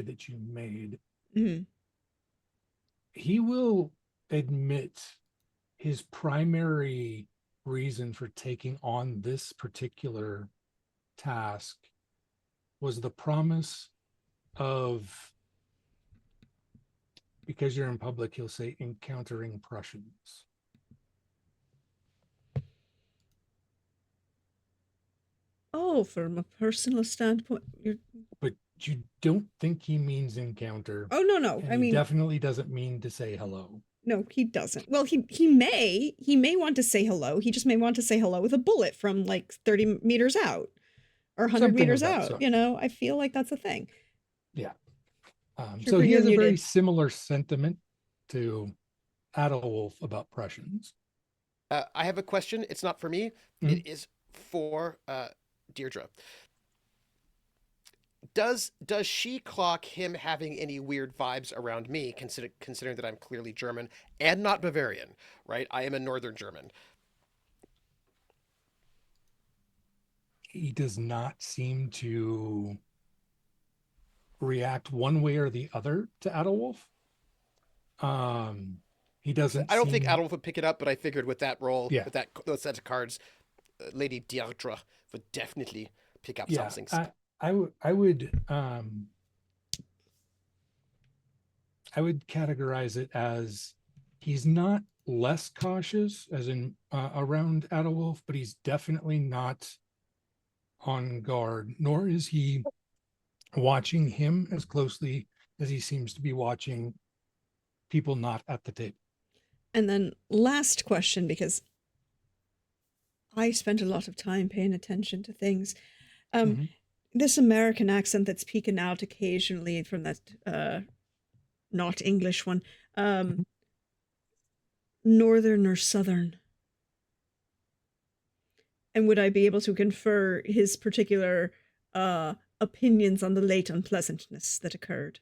that you made, Mm-hmm. he will admit his primary reason for taking on this particular task was the promise of, because you're in public, he'll say, encountering Prussians. Oh, from a personal standpoint, you're. But you don't think he means encounter, Oh no, no. and I he mean, definitely doesn't mean to say hello. no, he doesn't. Well, he may want to say hello. He just may want to say hello with a bullet from like 30 meters out or 100 Something of meters that out. sort. I feel like that's a thing. Yeah. So Trooper, he you're has a very muted. similar sentiment to Adolf about Prussians. I have a question. It's not for me. Mhm. It is for Deirdre. Does she clock him having any weird vibes around me, considering that I'm clearly German and not Bavarian, right? I am a Northern German. He does not seem to react one way or the other to Adolf. He doesn't I don't think seem. Adolf would pick it up, but I figured with that role, Yeah, with those sets of cards, Lady Deirdre would definitely pick up yeah. something. I would categorize it as he's not less cautious, as in around Adolf, but he's definitely not on guard, nor is he watching him as closely as he seems to be watching people not at the table. And then last question, because I spent a lot of time paying attention to things. Um, Mhm. this American accent that's peeking out occasionally from that not English one. Um, Northern or Southern? And would I be able to confer his particular opinions on the late unpleasantness that occurred?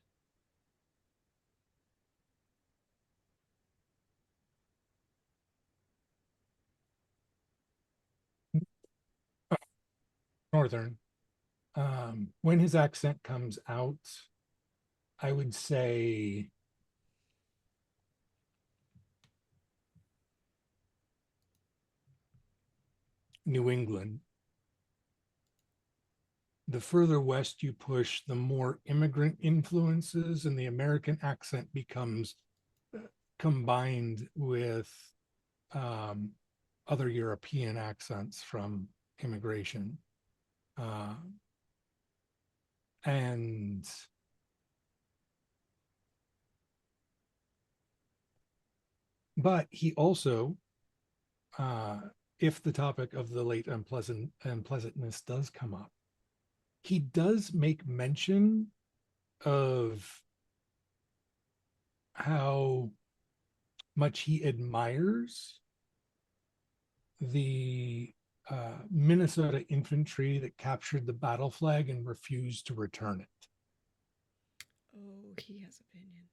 Northern. When his accent comes out, I would say New England. The further west you push, the more immigrant influences, and the American accent becomes combined with um, other European accents from immigration. Uh, and but he also, if the topic of the late unpleasantness does come up, he does make mention of how much he admires the Minnesota infantry that captured the battle flag and refused to return it. Oh, he has opinions.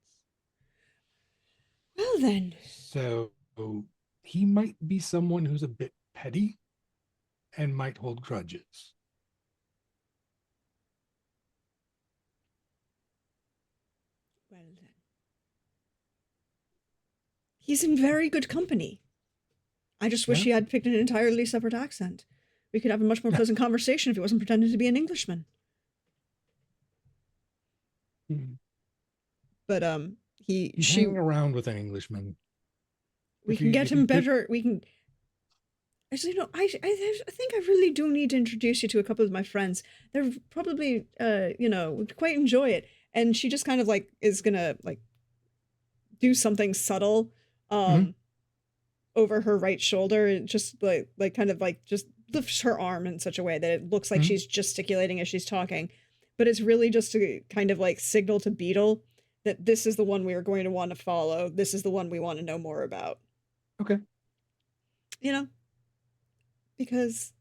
Well then. So he might be someone who's a bit petty and might hold grudges. Well then. He's in very good company. I just wish Yeah. he had picked an entirely separate accent. We could have a much more pleasant conversation if he wasn't pretending to be an Englishman. But He's hanging around with an Englishman. we can get him better. We can. Actually, no. I think I really do need to introduce you to a couple of my friends. They're probably would quite enjoy it. And she just kind of like is gonna like do something subtle, over her right shoulder, and just like kind of like just lifts her arm in such a way that it looks like she's gesticulating as she's talking, but it's really just to kind of like signal to Beetle that this is the one we are going to want to follow. This is the one we want to know more about. Okay. Because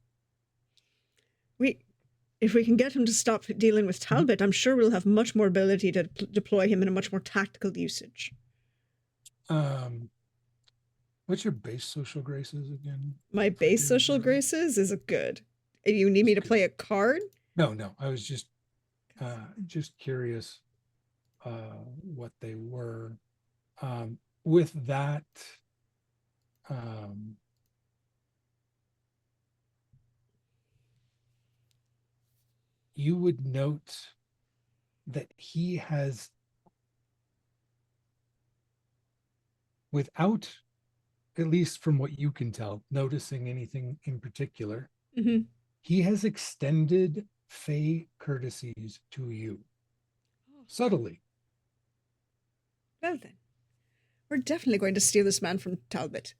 if we can get him to stop dealing with Talbot, I'm sure we'll have much more ability to deploy him in a much more tactical usage. What's your base social graces again? My base social graces is a good. You need me to play a card? No. I was just curious what they were. With that, you would note that he has, without, at least from what you can tell, noticing anything in particular, he has extended Fey courtesies to you. Subtly. Well then, we're definitely going to steal this man from Talbot.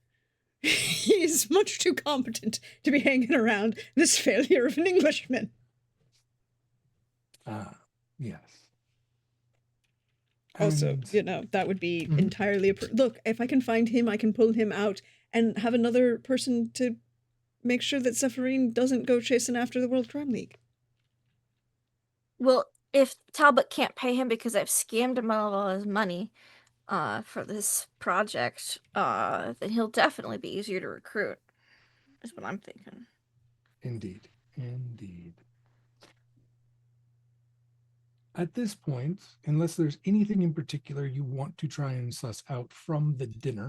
He's much too competent to be hanging around this failure of an Englishman. Yes. Also, that would be entirely... Look, if I can find him, I can pull him out and have another person to make sure that Zephyrine doesn't go chasing after the World Crime League. Well, if Talbot can't pay him because I've scammed him out of all his money for this project, then he'll definitely be easier to recruit, is what I'm thinking. Indeed. At this point, unless there's anything in particular you want to try and suss out from the dinner,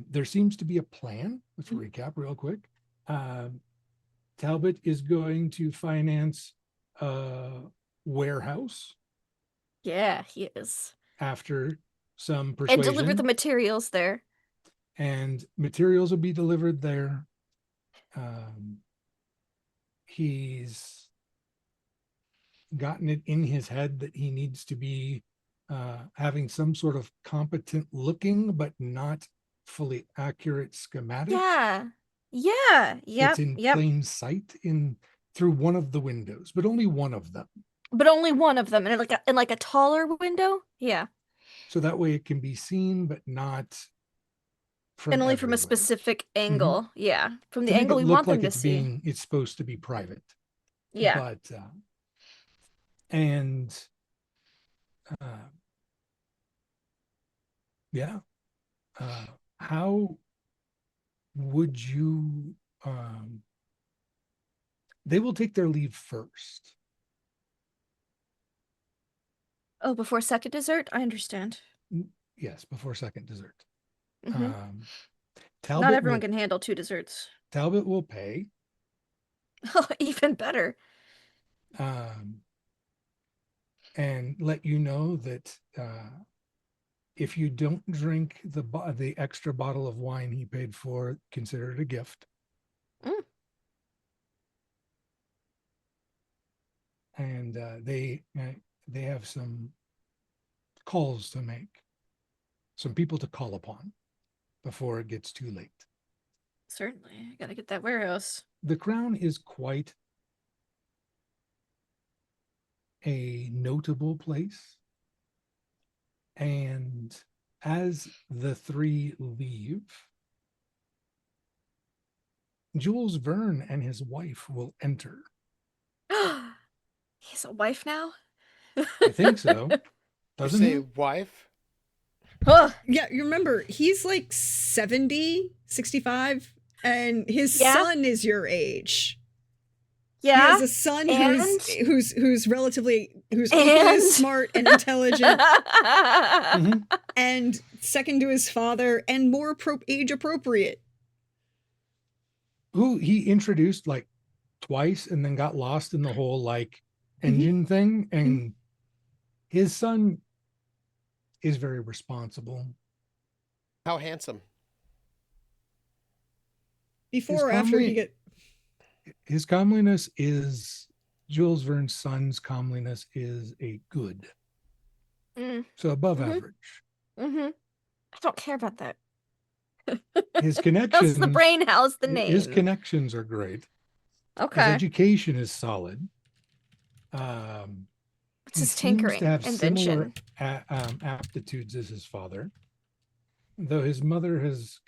there seems to be a plan. Let's recap real quick. Talbot is going to finance a warehouse. Yeah, he is. After some persuasion. And deliver the materials there. And materials will be delivered there. He's gotten it in his head that he needs to be having some sort of competent looking but not fully accurate schematic. Yeah. It's in plain sight through one of the windows, but only one of them. And like a taller window. Yeah. So that way it can be seen, but not from and only everywhere. From a specific angle. Yeah. From the to angle we want them to see. It's supposed to be private. Yeah. But how would you they will take their leave first. Oh, before second dessert? I understand. Yes, before second dessert. Not everyone can handle 2 desserts. Talbot will pay. Even better. And let you know that if you don't drink the extra bottle of wine he paid for, consider it a gift. And they have some calls to make, some people to call upon before it gets too late. Certainly. I gotta get that warehouse. The Crown is quite a notable place. And as the three leave, Jules Verne and his wife will enter. He has a wife now? I think so. You Doesn't say he? wife? Ugh. Yeah, you remember, he's like 70, 65, and his Yeah. son is your age. He Yeah. has a son And who's equally as and smart and intelligent Mhm. and second to his father and more age appropriate. Who he introduced like twice and then got lost in the whole like engine thing. And his son is very responsible. How handsome? Before or after he get His comeliness is Jules Verne's son's comeliness is a good. Mm. So above Mhm. average. I don't care about that. His How's connections, the brain? How's the his name? connections are great. His Okay. education is solid. What's He his seems to tinkering? have similar Invention. aptitudes as his father, though his mother has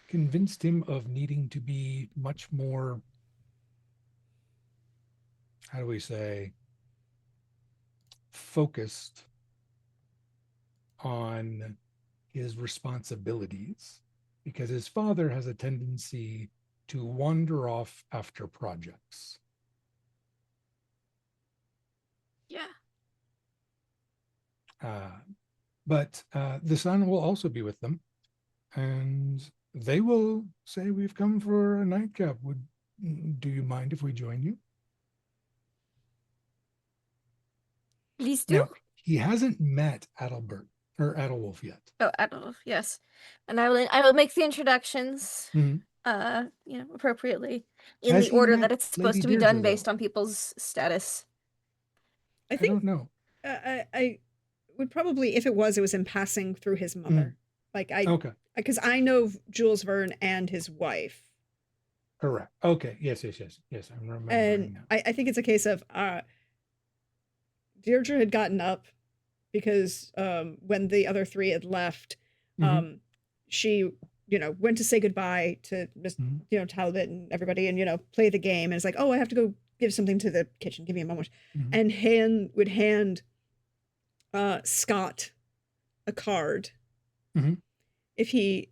convinced him of needing to be much more, how do we say, focused on his responsibilities, because his father has a tendency to wander off after projects. Yeah. But the son will also be with them, and they will say, "We've come for a nightcap. Do you mind if we join you?" Please do. Now, he hasn't met Adalbert or Adalwolf yet. Oh, I don't know. Yes, and I will make the introductions. Mhm. Appropriately in Has the he order met that it's supposed Lady to be Deirdre, done though? based on people's status. I I think don't know. I would probably, if it was in passing through his mother. Like Okay, because I know Jules Verne and his wife. correct. Okay, yes. I'm remembering And now. I think it's a case of Deirdre had gotten up because when the other three had left, she, went to say goodbye to Miss, Talbot and everybody and, play the game. And it's like, oh, I have to go give something to the kitchen. Give me a moment. And would hand Scott a card if he,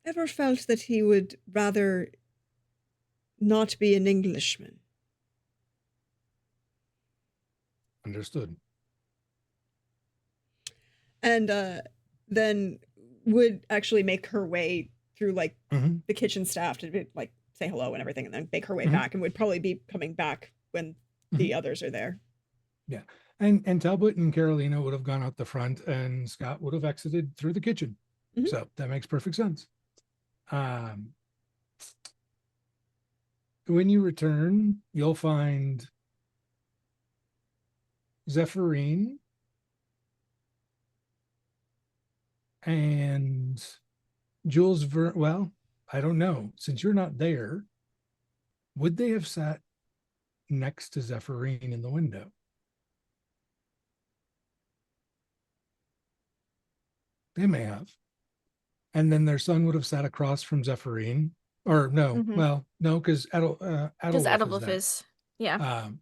ever felt that he would rather not be an Englishman. Understood. And then would actually make her way through like Mhm. the kitchen staff to like say hello and everything, and then make her way back, and would probably be coming back when the others are there. Yeah. And Talbot and Carolina would have gone out the front, and Scott would have exited through the kitchen. So that makes perfect sense. When you return, you'll find Zephyrine and Jules Verne. Well, I don't know. Since you're not there, would they have sat next to Zephyrine in the window? They may have. And then their son would have sat across from Zephyrine. Or no, well, no, because Because Adolwolf is Adolf there. is, yeah. So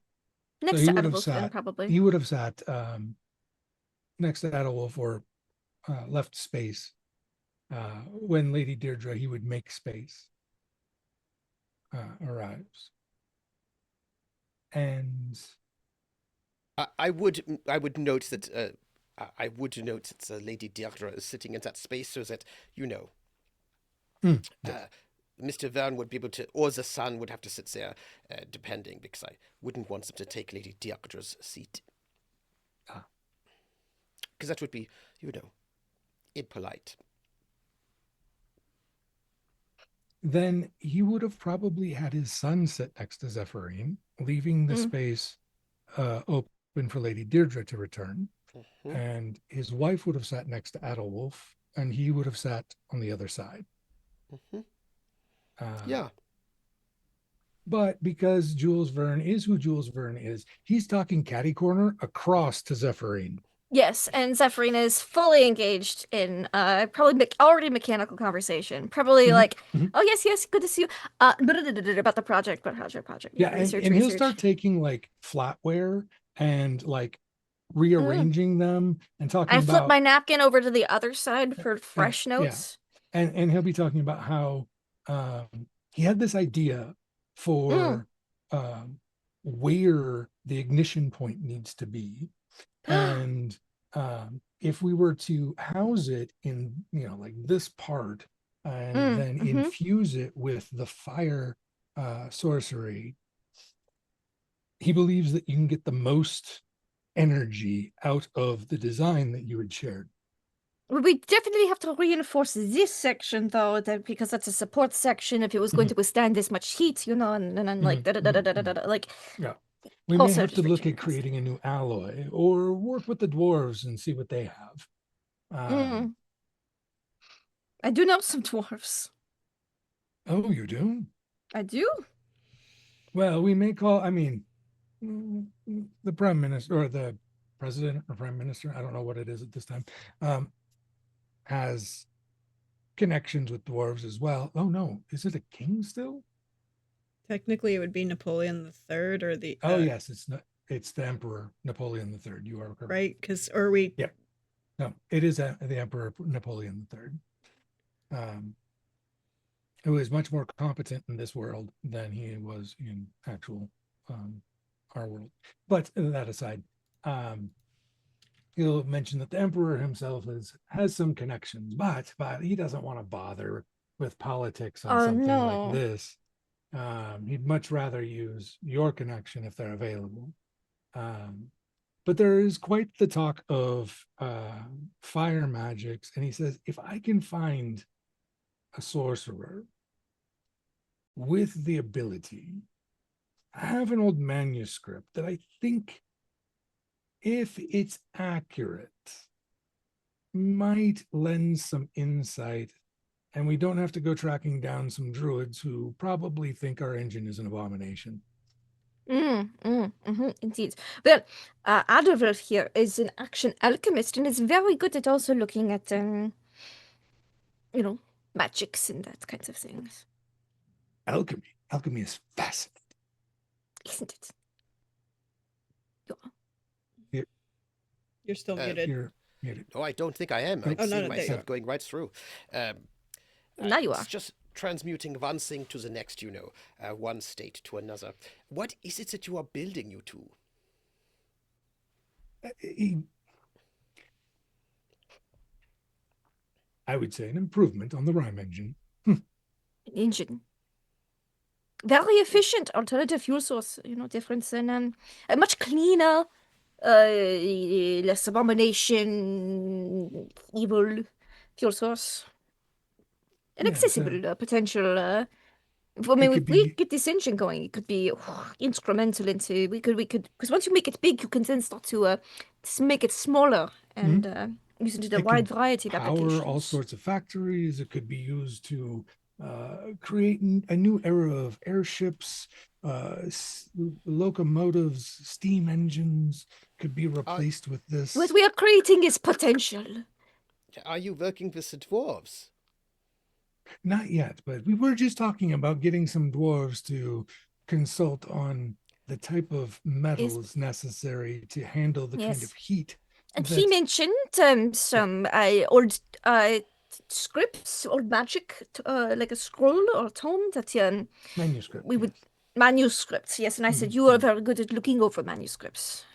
Next to Adolf, then probably. He would have sat next to Adolwolf or left space. When Lady Deirdre, he would make space, arrives. And I would note that Lady Deirdre is sitting in that space so that yes. Mr. Verne would be able to, or the son would have to sit there, depending, because I wouldn't want them to take Lady Deirdre's seat. Because that would be, impolite. Then he would have probably had his son sit next to Zephyrine, leaving the space open for Lady Deirdre to return. And his wife would have sat next to Adolwolf, and he would have sat on the other side. Yeah. But because Jules Verne is who Jules Verne is, he's talking catty corner across to Zephyrin. Yes, and Zephyrin is fully engaged in probably already mechanical conversation. Probably Mhm, like, mhm. oh yes, good to see you. About the project. Yeah, Yeah, research, and he'll start research. taking like flatware and like Mm. rearranging them and talking I flip about my napkin over to the other side for yeah, fresh yeah. notes. And he'll be talking about how he had this idea Mm. for where the ignition point needs to be, and if we were to house it in like this part and Mm. then Mm-hmm. infuse it with the fire sorcery, he believes that you can get the most energy out of the design that you had shared. We definitely have to reinforce this section though, that because that's a support section. If it was going Mhm, to withstand this much heat, and then like mhm, da da da da mhm, da da mhm. da, like Yeah. We may also have to just look reaching at across. creating a new alloy or work with the dwarves and see what they have. Um, Mm. I do know some dwarves. oh, you do? I do. Well, we may call, I mean, the prime minister or the president or prime minister, I don't know what it is at this time, um, has connections with dwarves as well. Oh, no. Is it a king still? Technically, it would be Napoleon the Third or the Oh, yes. It's not, it's the Emperor Napoleon III. You are correct. right because or we Yeah. No, it is the Emperor Napoleon III. Who is much more competent in this world than he was in actual um, our world. But that aside, um, he'll mention that the emperor himself has some connections, but he doesn't want to bother with politics on Oh something like no. this. He'd much rather use your connection if they're available. Um, but there is quite the talk of fire magics, and he says if I can find a sorcerer with the ability, I have an old manuscript that I think, if it's accurate, might lend some insight. And we don't have to go tracking down some druids who probably think our engine is an abomination. Indeed. Well, Adolf here is an action alchemist and is very good at also looking at, you know, magics and that kinds of things, Alchemy is fascinating. isn't it? Yeah. You're, you're still Uh, muted. you're muted. no, I don't think I am. Nope. I'm Oh no, seeing no, there you myself go. going right through. Um, Now you it's are. just transmuting one thing to the next, one state to another. What is it that you are building, you two? I would say an improvement on the rhyme engine. An engine. Very efficient alternative fuel source, different than a much cleaner, less abomination, evil fuel source. An Yeah, accessible potential. I it mean, could if we be. get this engine going, it could be instrumental into. We could, because once you make it big, you can then start to make it smaller and Mhm. use it in a It wide could variety of power all applications. sorts of factories. It could be used to create a new era of airships, locomotives, steam engines could be Are, replaced with What this. we are creating is potential. are you working with the dwarves? Not yet, but we were just talking about getting some dwarves to consult on the type of Is metals necessary to handle the kind of yes. heat And he that, mentioned yeah, some old scripts, old magic, like a scroll or a tome that manuscript, we would yes. manuscripts. Yes, and I said Mhm, you are mhm. very good at looking over manuscripts.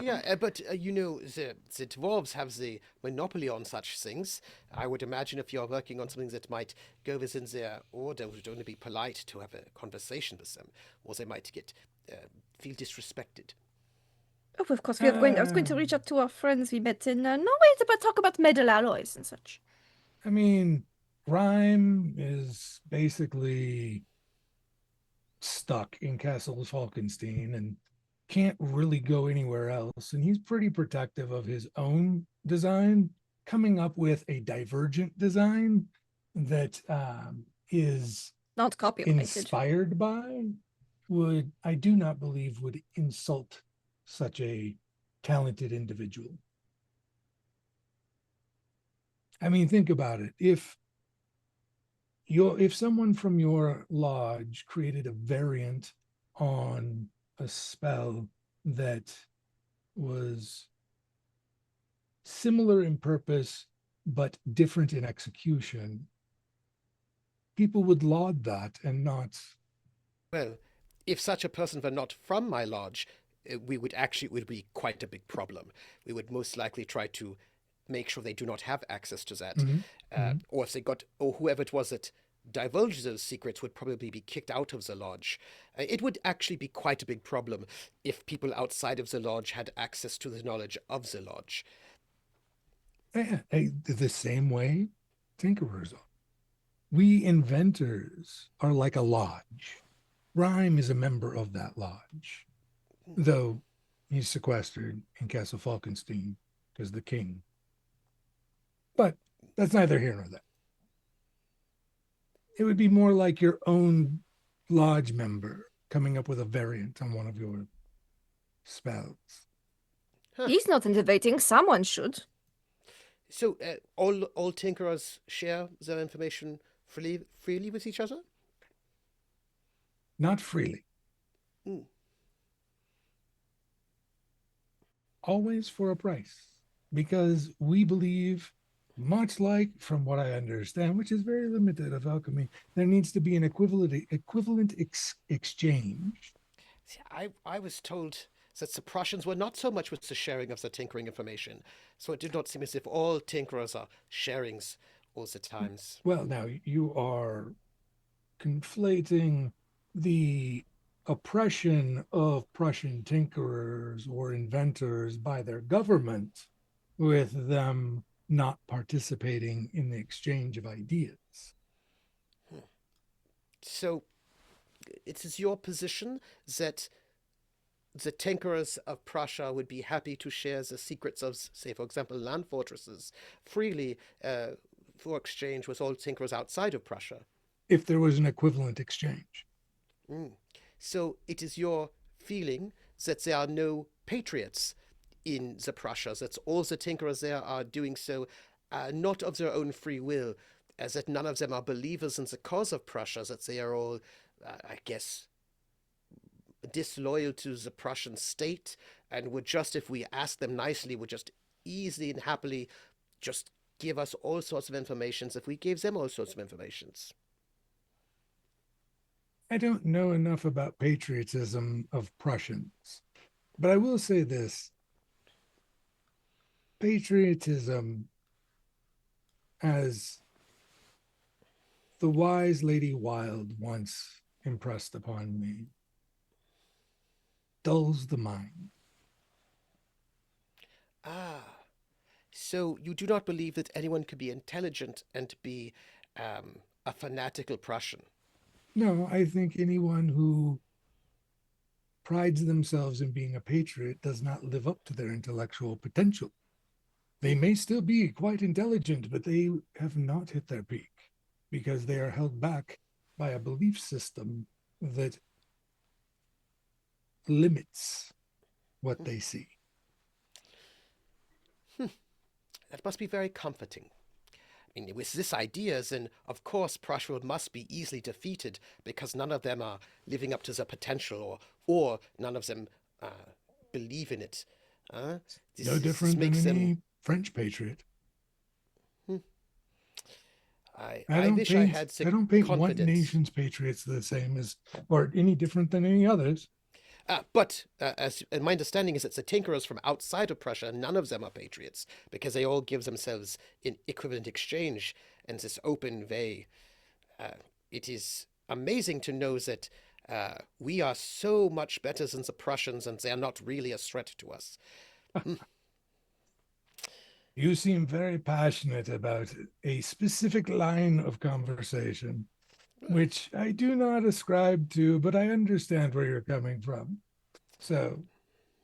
Yeah, but the dwarves have the monopoly on such things. I would imagine if you're working on something that might go within their order, it would only be polite to have a conversation with them, or they might feel disrespected. Oh, of course, we are going. I was going Uh, to reach out to our friends we met in Norway to talk about metal alloys and such. I mean, Rhyme is basically stuck in Castle Falkenstein and can't really go anywhere else. And he's pretty protective of his own design, coming up with a divergent design that is Not copyrighted. inspired by. I do not believe would insult such a talented individual. I mean, think about it. If someone from your lodge created a variant on a spell that was similar in purpose but different in execution, people would laud that and not. Well, if such a person were not from my lodge, it would be quite a big problem. We would most likely try to make sure they do not have access to that. Mhm, mhm. Or if they got, or whoever it was that divulged those secrets would probably be kicked out of the lodge. It would actually be quite a big problem if people outside of the lodge had access to the knowledge of the lodge. The same way tinkerers are. We inventors are like a lodge. Rhyme is a member of that lodge, though he's sequestered in Castle Falkenstein because the king. But that's neither here nor there. It would be more like your own lodge member coming up with a variant on one of your spells. Huh. He's not innovating. Someone should. So all tinkerers share their information freely with each other? Not freely, Mm. always for a price, because we believe, much like from what I understand, which is very limited of alchemy, there needs to be an equivalent exchange. See, I was told that the Prussians were not so much with the sharing of the tinkering information, so it did not seem as if all tinkerers are sharings all the times. Well, now you are conflating the oppression of Prussian tinkerers or inventors by their government with them not participating in the exchange of ideas. So it is your position that the tinkerers of Prussia would be happy to share the secrets of, say, for example, land fortresses freely for exchange with all tinkerers outside of Prussia. If there was an equivalent exchange. Mm. So it is your feeling that there are no patriots in the Prussia, that all the tinkerers there are doing so not of their own free will, as that none of them are believers in the cause of Prussia, that they are all, I guess, disloyal to the Prussian state, and would just, if we asked them nicely, would just easily and happily just give us all sorts of informations if we gave them all sorts of informations. I don't know enough about patriotism of Prussians, but I will say this: patriotism, as the wise Lady Wilde once impressed upon me, dulls the mind. Ah, so you do not believe that anyone could be intelligent and be a fanatical Prussian? No, I think anyone who prides themselves in being a patriot does not live up to their intellectual potential. They may still be quite intelligent, but they have not hit their peak because they are held back by a belief system that limits what they see. That must be very comforting. I mean, with this idea, then of course Prussia must be easily defeated because none of them are living up to their potential, or none of them believe in it. No This different than makes any them. French patriot. Hmm, I wish I had I the don't paint one confidence. nation's patriots the same as or any different than any others. But as and my understanding is that the tinkerers from outside of Prussia, none of them are patriots because they all give themselves in equivalent exchange in this open way. Uh, it is amazing to know that we are so much better than the Prussians, and they are not really a threat to us. Mm. You seem very passionate about a specific line of conversation, which I do not ascribe to, but I understand where you're coming from. So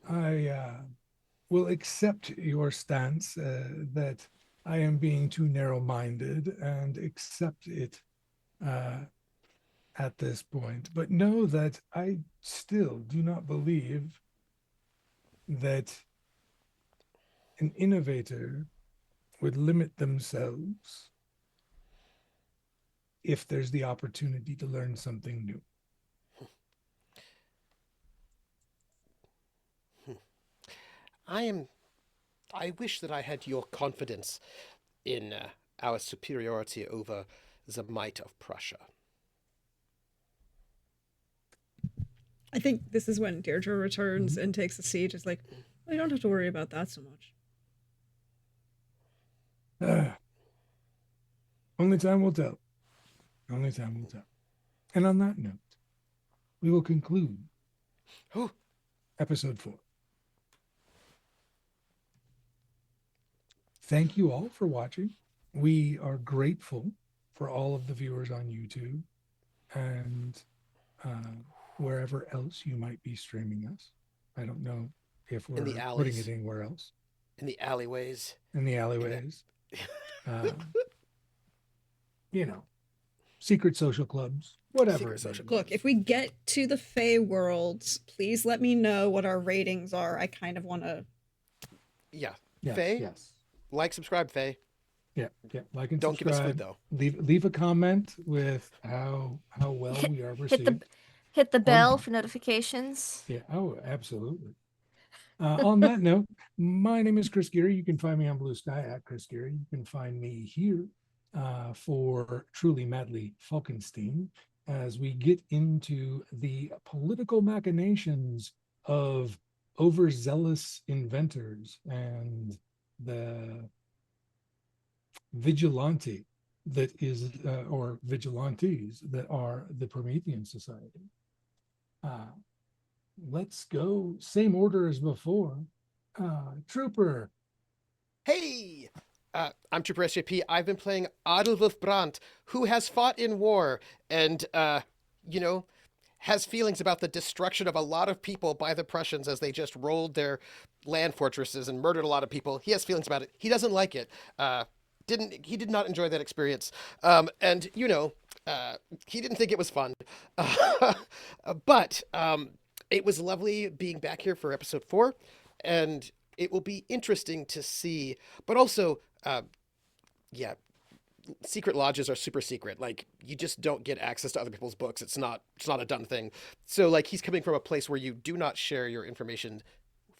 I will accept your stance that I am being too narrow minded and accept it. Uh, at this point. But know that I still do not believe that an innovator would limit themselves if there's the opportunity to learn something new. I wish that I had your confidence in our superiority over the might of Prussia. I think this is when Deirdre returns and takes a seat. It's like, well, you don't have to worry about that so much. Only time will tell. Only time will tell. And on that note, we will conclude episode 4. Thank you all for watching. We are grateful for all of the viewers on YouTube and wherever else you might be streaming us. I don't know if we're putting it anywhere else. In the alleyways. In the alleyways. Secret social clubs, whatever. Look, if we get to the Fey worlds, please let me know what our ratings are. I kind of want to. Yeah. Yes, Faye? Yes. Like, subscribe, Faye. Yeah. Like and don't subscribe. Give us food, though. Leave a comment with how well we are received. Hit the bell for notifications. Yeah. Oh, absolutely. On that note, my name is Chris Geary. You can find me on Blue Sky at Chris Geary. You can find me here for Truly Madly Falkenstein as we get into the political machinations of overzealous inventors and the vigilante that is, or vigilantes that are the Promethean Society. Let's go same order as before. Trooper. Hey! I'm Trooper SJP. I've been playing Adolf Brandt, who has fought in war and, has feelings about the destruction of a lot of people by the Prussians as they just rolled their land fortresses and murdered a lot of people. He has feelings about it. He doesn't like it. He did not enjoy that experience. And, he didn't think it was fun. But it was lovely being back here for episode 4. And it will be interesting to see. But also, secret lodges are super secret. Like, you just don't get access to other people's books. It's not a done thing. So, like, he's coming from a place where you do not share your information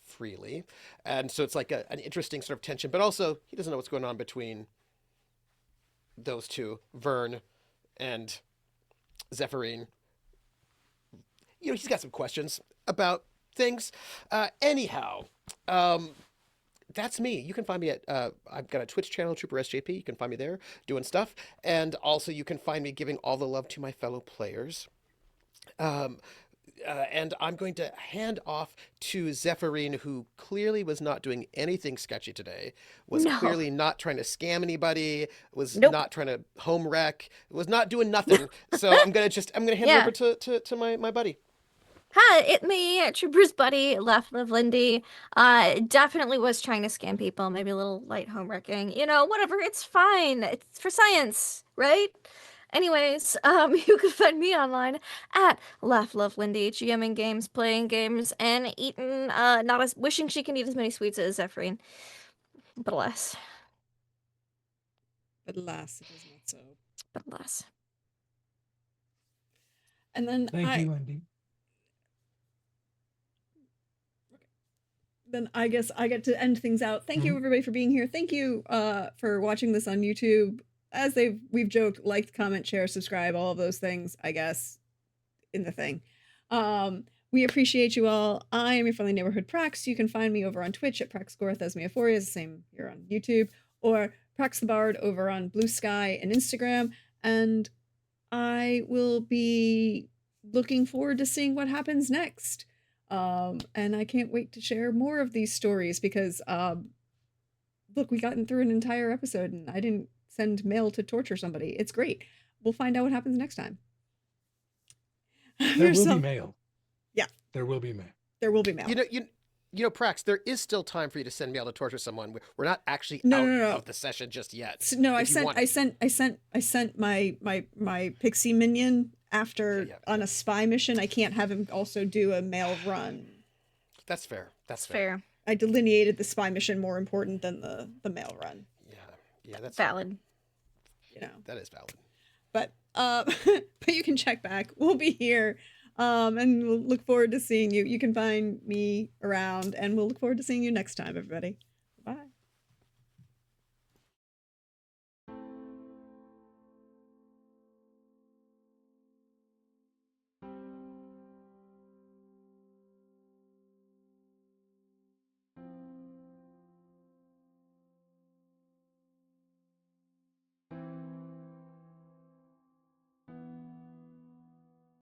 freely. And so it's like an interesting sort of tension. But also, he doesn't know what's going on between those two, Vern and Zephyrine. He's got some questions about things. Anyhow, that's me. You can find me at, I've got a Twitch channel, Trooper SJP. You can find me there doing stuff. And also you can find me giving all the love to my fellow players. And I'm going to hand off to Zephyrine, who clearly was not doing anything sketchy today, was clearly not trying to scam anybody, was not trying to home wreck, was not doing nothing. So I'm going to hand it over to my buddy. Hi, it's me, Trooper's buddy, Left Live Lindy. Definitely was trying to scam people, maybe a little light home wrecking. Whatever, it's fine. It's for science, right? Anyways, you can find me online at Left Love Lindy, GMing games, playing games, and eating, wishing she can eat as many sweets as Zephyrine. But alas. But alas, it is not so. But alas. And then Thank you, Lindy. Then I guess I get to end things out. Thank you everybody for being here. Thank you for watching this on YouTube. As we've joked, like, comment, share, subscribe, all of those things, I guess, in the thing. We appreciate you all. I am your friendly neighborhood Prax. You can find me over on Twitch at PraxGorth, the same here on YouTube, or Prax the Bard over on Blue Sky and Instagram. And I will be looking forward to seeing what happens next. And I can't wait to share more of these stories because, look, we gotten through an entire episode and I didn't send mail to torture somebody. It's great. We'll find out what happens next time. There will be mail. Yeah. There will be mail. There will be mail. Prax, there is still time for you to send mail to torture someone. We're not actually out of the session just yet. No, I sent my pixie minion after Yeah. on a spy mission, I can't have him also do a mail run. That's fair. That's It's fair. fair. I delineated the spy mission more important than the mail run. Yeah. Yeah, that's fair. Valid. You know. That is valid. But but you can check back. We'll be here. And we'll look forward to seeing you. You can find me around, and we'll look forward to seeing you next time, everybody.